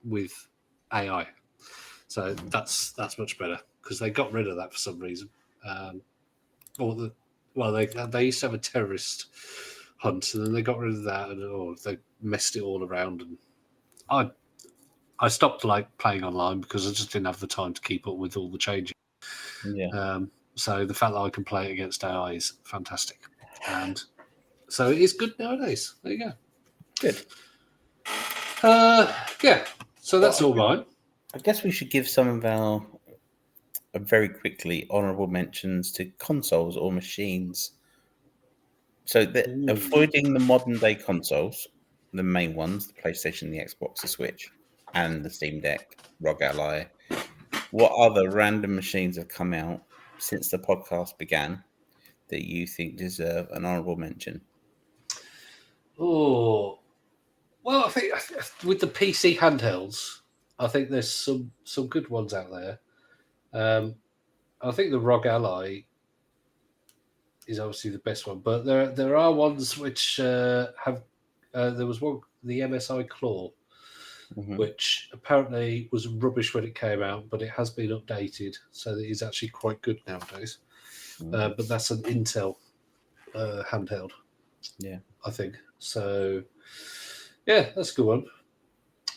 with AI. So that's much better, because they got rid of that for some reason. They used to have a terrorist hunt, and then they got rid of that, and they messed it all around. And I stopped playing online because I just didn't have the time to keep up with all the changes. Yeah. So the fact that I can play it against AI is fantastic, and so it is good nowadays. There you go. Good. Yeah. So that's all mine. I guess we should give some of our very quickly honourable mentions to consoles or machines. So avoiding the modern day consoles, the main ones, the PlayStation, the Xbox, the Switch, and the Steam Deck, ROG Ally. What other random machines have come out since the podcast began that you think deserve an honourable mention? Oh, well, I think with the PC handhelds, I think there's some good ones out there. I think the ROG Ally is obviously the best one, but there are ones which have. There was one, the MSI Claw, which apparently was rubbish when it came out, but it has been updated, so that it's actually quite good nowadays. But that's an Intel handheld. Yeah, I think so. Yeah, that's a good one.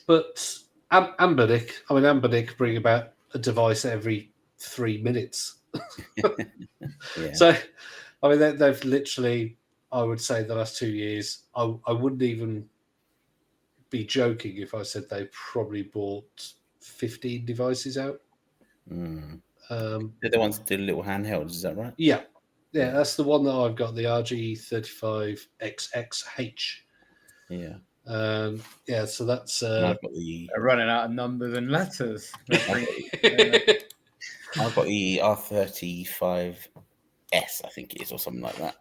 But Anbernic, Anbernic bring about a device every 3 minutes. yeah. So, they've literally, I would say, the last 2 years, I wouldn't even be joking if I said they probably bought 15 devices out. They're the ones that do little handhelds, is that right? Yeah, that's the one that I've got, the RG35XXH. Yeah. So that's. I've got the. They're running out of numbers and letters. I've got the R35S, I think it is, or something like that.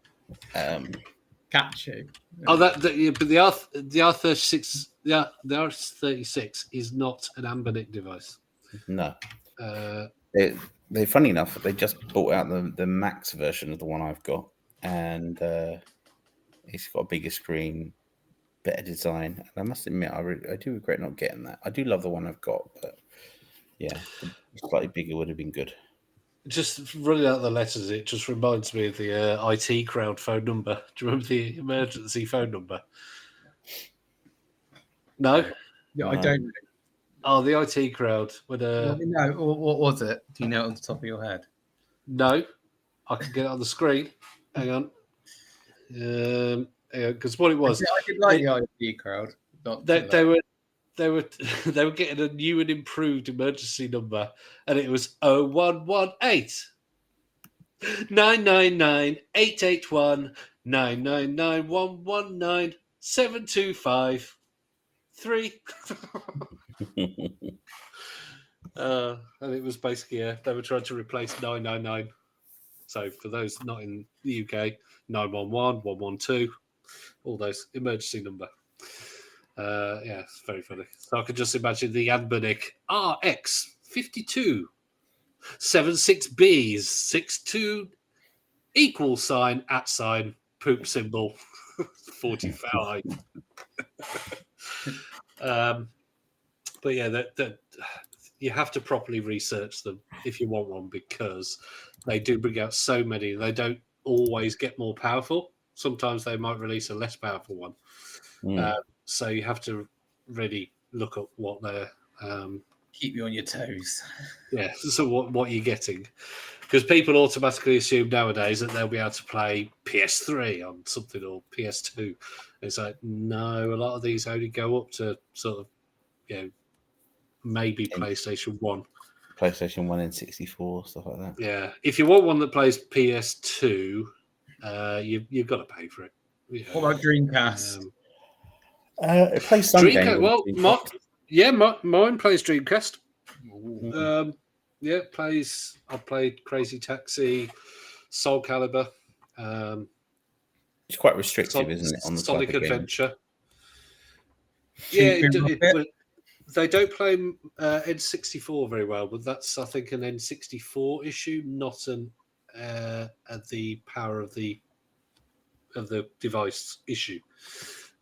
Catch you. But the R36, the R36 is not an Anbernic device. No. They're funny enough. They just brought out the Max version of the one I've got, and it's got a bigger screen, better design. And I must admit, I do regret not getting that. I do love the one I've got, but yeah, slightly bigger would have been good. Just running out the letters, it just reminds me of the IT crowd phone number. Do you remember the emergency phone number? No? Yeah, I don't. Oh, the IT crowd. No, what was it? Do you know it on the top of your head? No. I can get it on the screen. Hang on. Because what it was... I did like the IT crowd. They were getting a new and improved emergency number, and it was 0118 999 881 999 119 725 3. And it was basically they were trying to replace 999. So for those not in the UK, 911, 112, all those emergency number. It's very funny. So I could just imagine the Anbernic RX52 76Bs 62 @ poop symbol 45. But yeah, that you have to properly research them if you want one, because they do bring out so many. They don't always get more powerful. Sometimes they might release a less powerful one. So you have to really look at what they're... keep you on your toes. Yeah, so what you're getting. Because people automatically assume nowadays that they'll be able to play PS3 on something or PS2. It's like, no, a lot of these only go up to sort of, maybe PlayStation 1. PlayStation 1 and 64, stuff like that. Yeah. If you want one that plays PS2, you've got to pay for it. Yeah. What about Dreamcast? It plays some games. Mine plays Dreamcast. It plays. I've played Crazy Taxi, Soul Calibur. It's quite restrictive, isn't it? On the Sonic type of Adventure. They don't play N64 very well, but that's, I think, an N64 issue, not at the power of the device issue.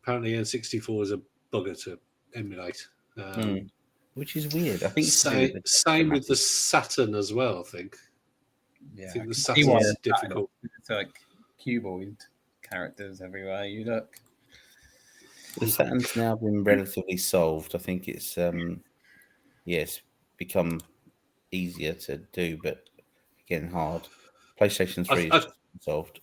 Apparently, N64 is a bugger to emulate. Which is weird. I think same with the Saturn as well. I think. Yeah, I think the Saturn is difficult. It's like cuboid characters everywhere you look. The Saturn's now been relatively solved. I think it's it's become easier to do, but again hard. PlayStation 3 is solved.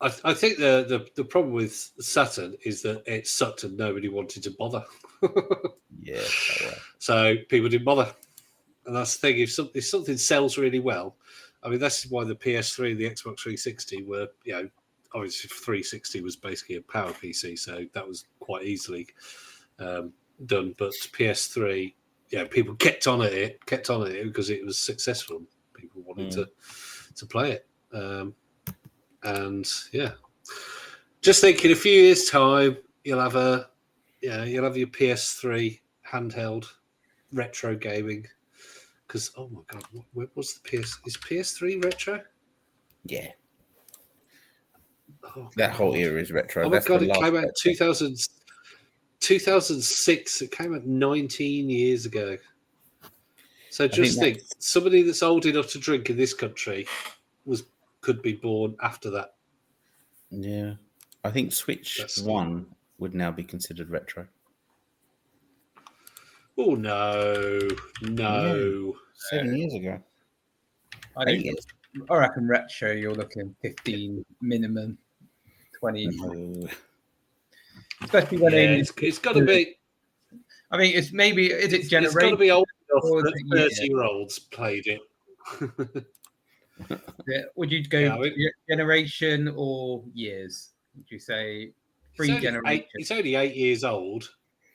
I think the problem with Saturn is that it sucked and nobody wanted to bother. Yeah. So people didn't bother. And that's the thing. If something sells really well, I mean, that's why the PS3 and the Xbox 360 were, obviously 360 was basically a power PC, so that was quite easily done. But PS3, people kept on at it because it was successful. People wanted to play it, and just think in a few years' time you'll have your PS3 handheld retro gaming. Because oh my god, what was the PS? Is PS3 retro? Yeah. Oh, That God. whole era is retro. Oh my That's god, the it last came out retro. 2006. It came out 19 years ago. So just think think, somebody that's old enough to drink in this country could be born after that. Yeah. I think Switch That's 1 would now be considered retro. Oh no. 7 years ago. I 8 think years. I reckon retro. You're looking 15 minimum, 20, No. especially when It's got to be. I mean, is it It's got to generation? be old enough or is that it 30-year-olds played it. Yeah. Would you go Yeah, I mean- generation or years? Would you say three generations? It's only 8 years old,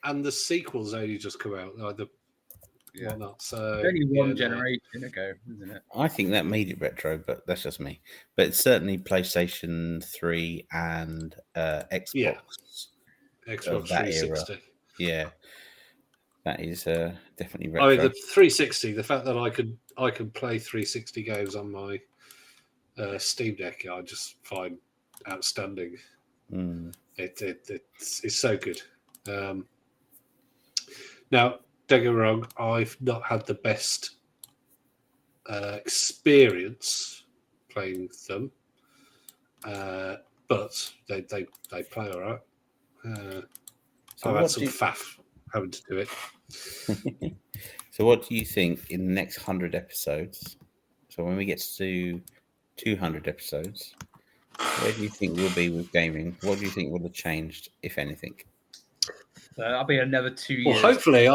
and the sequel's only just come out. Yeah. Whatnot. So Only one no. generation ago, isn't it? I think that made it retro, but that's just me. But it's certainly PlayStation 3 and Xbox. Yeah. Xbox that era. 360. Yeah. That is definitely retro. I mean, the 360. The fact that I can play 360 games on my Steam Deck, I just find outstanding. Mm. It's so good. Now, don't get me wrong, I've not had the best experience playing them, but they play all right. So I've what had some do you- faff having to do it. So what do you think in the next 100 episodes? So when we get to 200 episodes, where do you think we'll be with gaming? What do you think will have changed, if anything? So that'll be another 2 Well, years. hopefully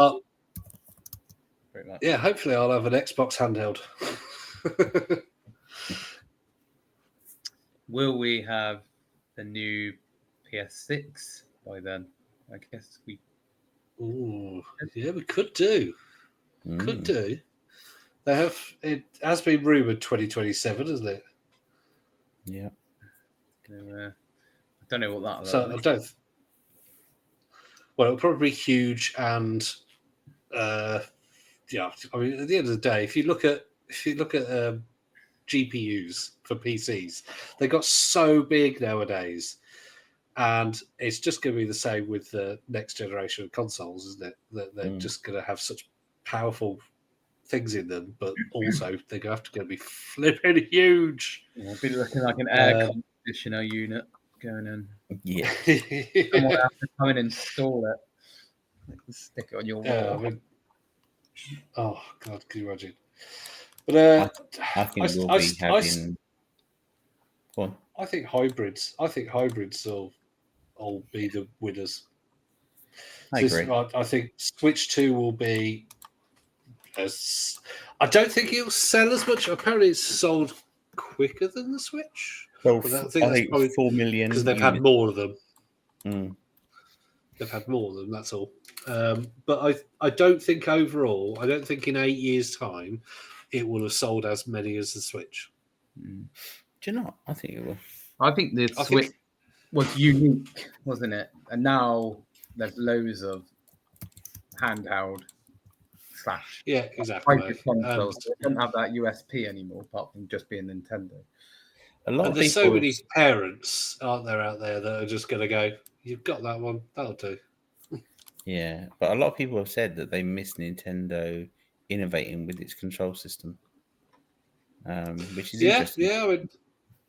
pretty much. hopefully I'll have an Xbox handheld. Will we have the new PS6 by then? I guess we. Ooh, yeah, we could do. Could Mm. do. They have. It has been rumored 2027, isn't it? Yeah. I don't know what that. So I don't. Well, it'll probably be huge, and yeah. I mean, at the end of the day, if you look at GPUs for PCs, they got so big nowadays, and it's just going to be the same with the next generation of consoles, isn't it? That they're just going to have such powerful things in them, but also they're going to be flipping huge. It'll be looking like an air conditioner unit going in. Yeah. Someone will have to come and install it. Stick it on your wall. Yeah, I mean, oh God, can you imagine? But I think we'll I- be having. Go on. I think hybrids will be the winners. I agree. I think Switch 2 will be as. I don't think it'll sell as much. Apparently, it's sold quicker than the Switch. Well, But I I think think, that's probably 4 million. because they've had more of them. Mm. They've had more of them. That's all. But I don't think overall. I don't think in 8 years' time it will have sold as many as the Switch. Do you not? I think it will. I think the Switch was unique, wasn't it? And now there's loads of handheld / Yeah, exactly. hyper consoles. They don't have that USP anymore, apart from just being Nintendo. A lot And of there's people. so many parents, aren't there, out there that are just going to go, "You've got that one, that'll do." Yeah, but a lot of people have said that they miss Nintendo innovating with its control system, which is interesting. Yeah. I mean,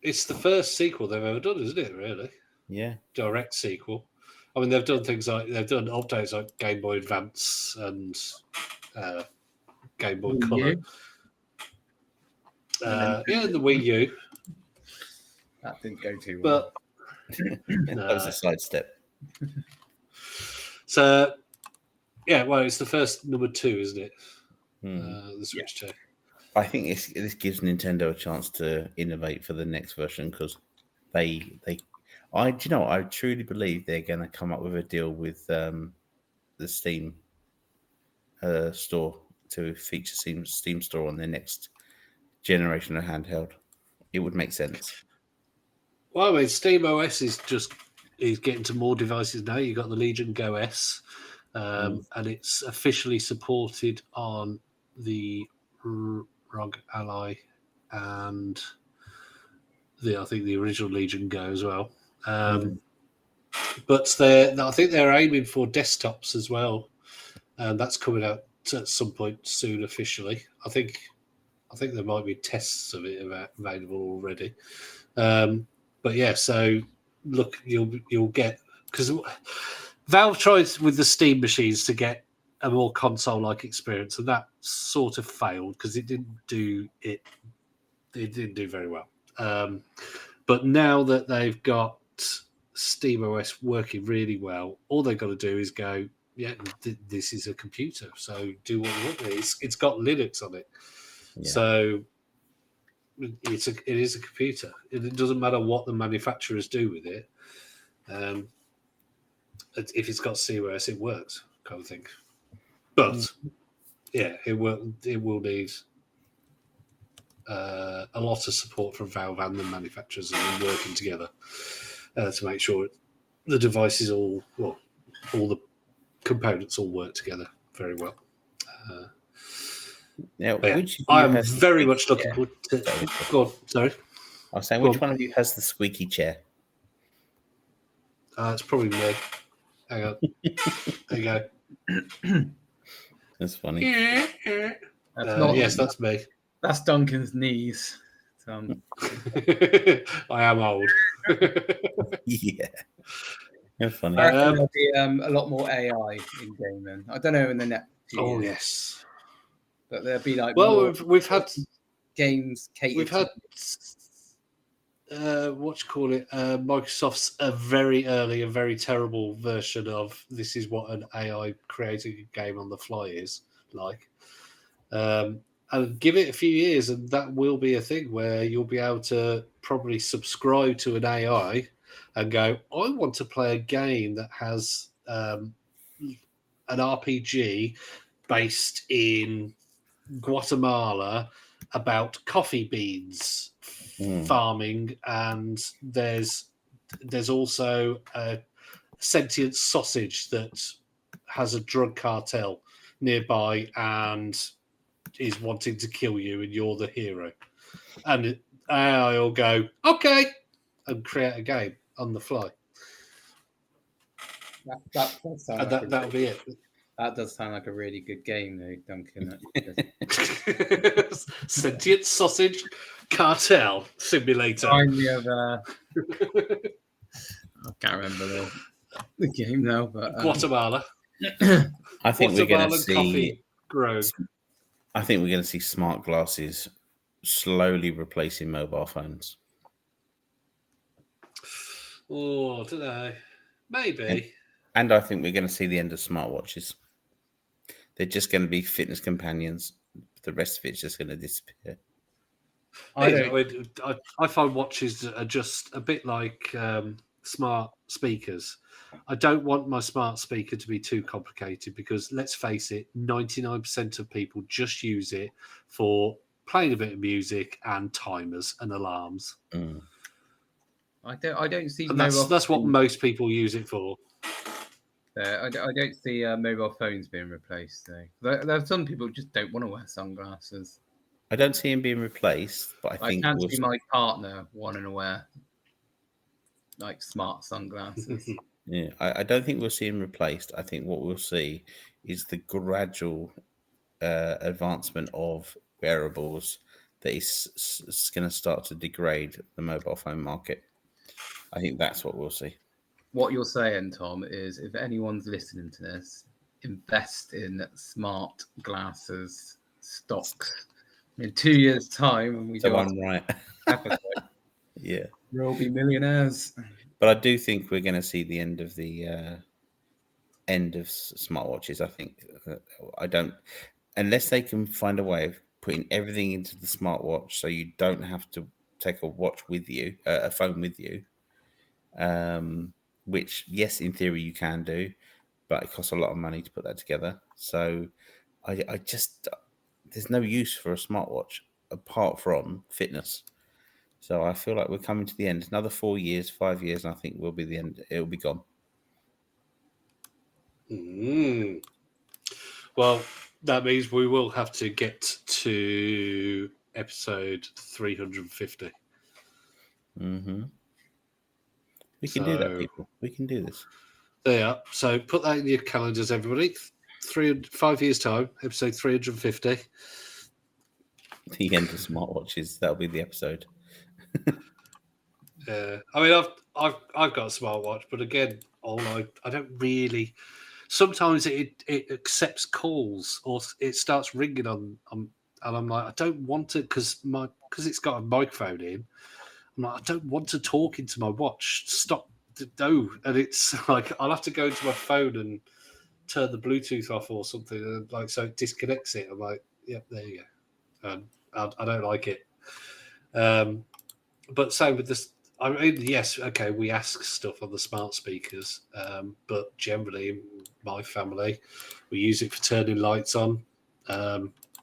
it's the first sequel they've ever done, isn't it? Really, Yeah. direct sequel. I mean, they've done things like updates like Game Boy Advance and Game Boy Wii Color. U. And the Wii U, That didn't go too well. but That was a sidestep. so yeah, well, it's the first number 2, isn't it? The Switch 2. I think this gives Nintendo a chance to innovate for the next version because I truly believe they're going to come up with a deal with the Steam store to feature Steam store on their next generation of handheld. It would make sense. Well, I mean, Steam OS is getting to more devices now. You've got the Legion Go S, and it's officially supported on the ROG Ally and I think the original Legion Go as well. But I think they're aiming for desktops as well, and that's coming out at some point soon officially. I think there might be tests of it available already. But yeah, so look, you'll get, because Valve tried with the Steam machines to get a more console-like experience, and that sort of failed because it didn't do very well. But now that they've got SteamOS working really well, all they've got to do is go, yeah, this is a computer, so do what you want with it. It's got Linux on it, so it is a computer. It doesn't matter what the manufacturers do with it. If it's got SteamOS, it works, kind of thing. But yeah, it will need a lot of support from Valve and the manufacturers and working together to make sure the devices all the components all work together very well. Now, I'm very much looking forward to. Go on, sorry. I was saying, which one of you has the squeaky chair? It's probably me. Hang on. There you go. That's funny. Yes, that's me. That's Duncan's knees. I am old. Yeah. That's funny. I reckon there'll be a lot more AI in gaming. I don't know in the next few years. Yes. But there'll be like we've had games catered. We've had Microsoft's a very early and very terrible version of this is what an AI creating a game on the fly is like. And give it a few years, and that will be a thing where you'll be able to probably subscribe to an AI and go, I want to play a game that has an RPG based in Guatemala about coffee beans farming, and there's also a sentient sausage that has a drug cartel nearby and is wanting to kill you, and you're the hero. And I'll go, okay, and create a game on the fly. That'll be it. That does sound like a really good game, though, Duncan. Sentient sausage cartel simulator. Finally, I can't remember the game now, but Guatemala. I think we're going to see coffee grow. I think we're going to see smart glasses slowly replacing mobile phones. Oh, don't know. Maybe. And I think we're going to see the end of smartwatches. They're just going to be fitness companions. The rest of it's just going to disappear. I find watches are just a bit like smart speakers. I don't want my smart speaker to be too complicated because, let's face it, 99% of people just use it for playing a bit of music and timers and alarms. I don't see. That's what most people use it for. I don't see mobile phones being replaced, though. There are some people who just don't want to wear sunglasses. I don't see them being replaced, but I think can't see my partner wanting to wear like smart sunglasses. Yeah, I don't think we'll see them replaced. I think what we'll see is the gradual advancement of wearables that is going to start to degrade the mobile phone market. I think that's what we'll see. What you're saying, Tom, is if anyone's listening to this, invest in smart glasses stocks. In 2 years' time, when we so I'm right. Yeah, we'll be millionaires. But I do think we're going to see the end of smartwatches. I think unless they can find a way of putting everything into the smartwatch, so you don't have to take a watch with you, a phone with you. Which, yes, in theory you can do, but it costs a lot of money to put that together. So, I just there's no use for a smartwatch apart from fitness. So I feel like we're coming to the end. Another 4 years, 5 years, and I think we'll be the end. It'll be gone. Well, that means we will have to get to episode 350. Mm-hmm. We can do that, people. We can do this. There. So put that in your calendars, everybody. 5 years' time, episode 350. The end of smartwatches. That'll be the episode. I mean, I've got a smartwatch, but again, I don't really. Sometimes it accepts calls or it starts ringing on and I'm like, I don't want to because it's got a microphone in. I'm like, I don't want to talk into my watch. Stop. No. And it's like I'll have to go into my phone and turn the Bluetooth off or something, and like so it disconnects it. I'm like, yep, there you go. I don't like it. But same with this. I mean, yes, okay, we ask stuff on the smart speakers, but generally in my family, we use it for turning lights on,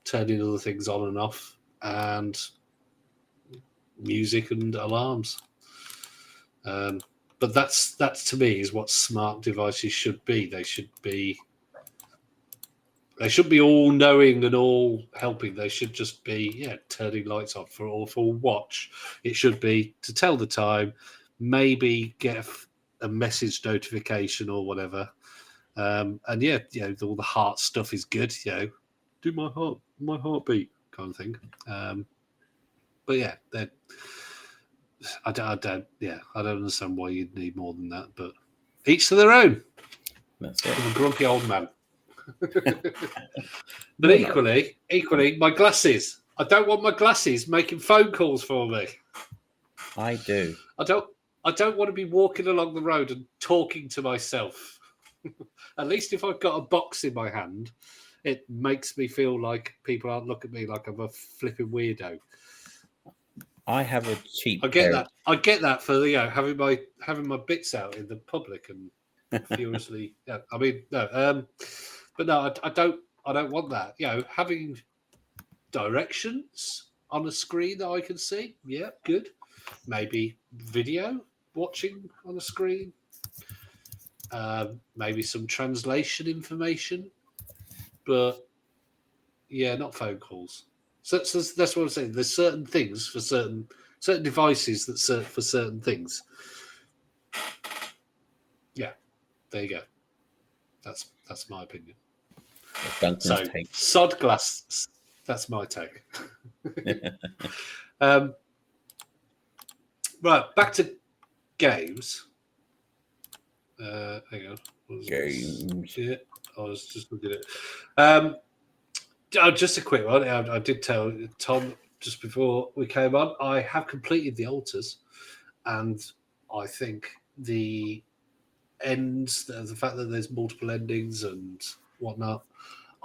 turning other things on and off, and music and alarms. But that's to me is what smart devices should be. They should be all knowing and all helping. They should just be turning lights off for watch. It should be to tell the time, maybe get a message notification or whatever. And all the heart stuff is good. Do my heartbeat kind of thing. But yeah, I don't understand why you'd need more than that. But each to their own. That's it. I'm a grumpy old man. But equally, my glasses. I don't want my glasses making phone calls for me. I do. I don't want to be walking along the road and talking to myself. At least if I've got a box in my hand, it makes me feel like people aren't looking at me like I'm a flipping weirdo. I have a cheap. I get that. I get that for having my bits out in the public and furiously. Yeah, I mean no. But no, I don't want that. Having directions on a screen that I can see, yeah, good. Maybe video watching on a screen. Maybe some translation information. But yeah, not phone calls. So that's what I'm saying. There's certain things for certain devices that for certain things. Yeah, there you go. That's my opinion. So, sod glass. That's my take. Right, back to games. Hang on. Games. Yeah, I was just looking at it. Just a quick one. I did tell Tom just before we came on, I have completed the altars, and I think the ends, the fact that there's multiple endings and whatnot,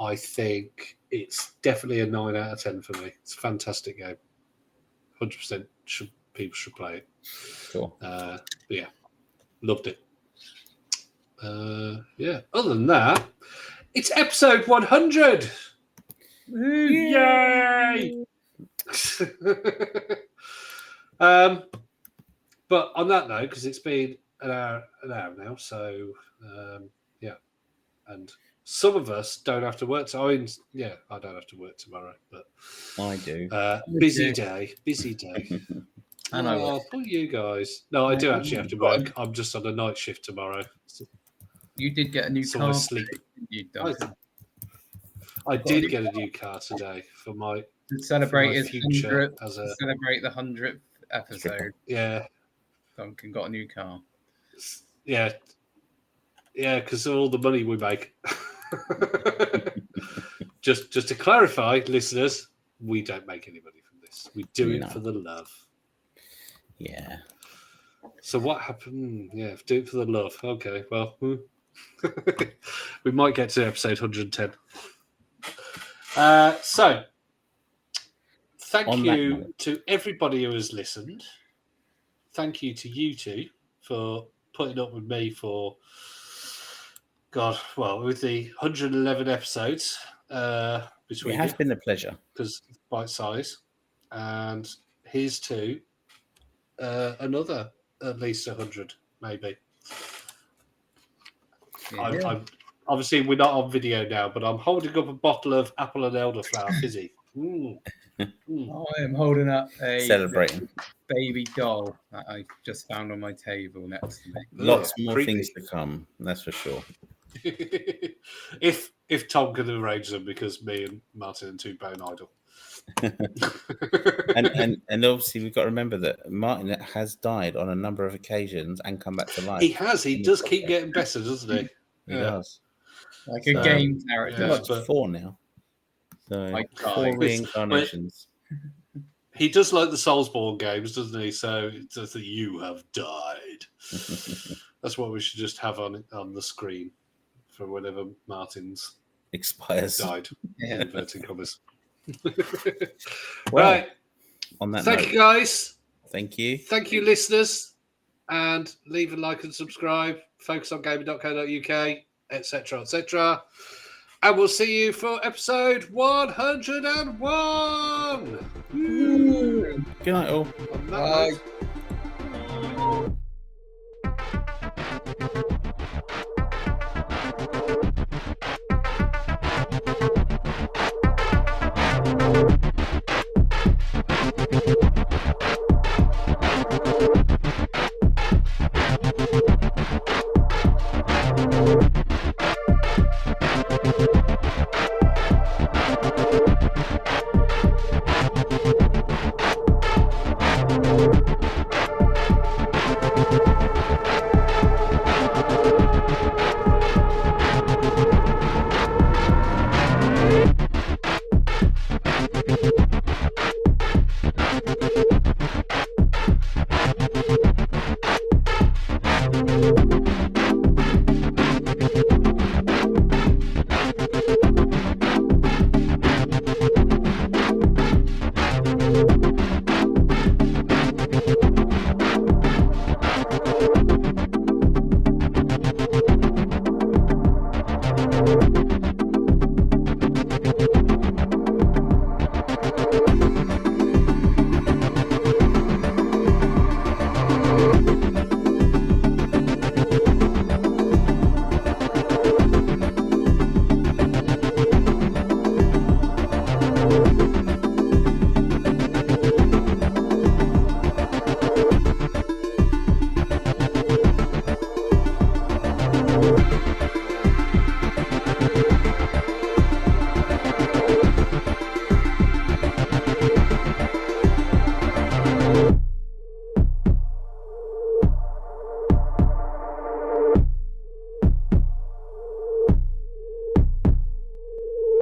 I think it's definitely a 9 out of 10 for me. It's a fantastic game. 100% people should play it. Cool. Yeah, loved it. Other than that, it's episode 100. Yay! But on that note, because it's been an hour now, so and some of us don't have to work. I mean, I don't have to work tomorrow, but I do. Busy day. I know. Poor you guys. No, I do actually have to work. I'm just on a night shift tomorrow. You did get a new So car. I sleep. I did get a new car today for my To celebrate my his future 100th, as a celebrate the 100th episode. yeah. Duncan got a new car. Yeah, because of all the money we make. just to clarify, listeners, we don't make any money from this. We do it for the love. Yeah. So what happened? Yeah, do it for the love. Okay, well, we might get to episode 110. So, thank On that you note. to everybody who has listened. Thank you to you two for putting up with me for, with the 111 episodes It between has been a pleasure. because it's bite size. And here's to another at least 100, maybe. I'm obviously, we're not on video now, but I'm holding up a bottle of apple and elderflower fizzy. Mm. Mm. I am holding up a Celebrating. baby doll that I just found on my table next to me. Lots Ugh, more creepy. things to come, that's for sure. if Tom can arrange them, because me and Martin and Two Bone Idol. And obviously we've got to remember that Martin has died on a number of occasions and come back to life. He has. He does keep getting better, doesn't he? He does. Like a So, game character. yeah. What's but- 4 now? So Like 4 five. reincarnations. He does like the Soulsborne games, doesn't he? So it's just that you have died. That's what we should just have on the screen for whenever Martin's Expires. died. Yeah. Inverted commas. Well, Right. On that Thank note, you, guys. thank you. Thank you, listeners. And leave a like and subscribe. Focusongaming.co.uk, etc., etc. And we'll see you for episode 101. Good night, all. On that Bye. note.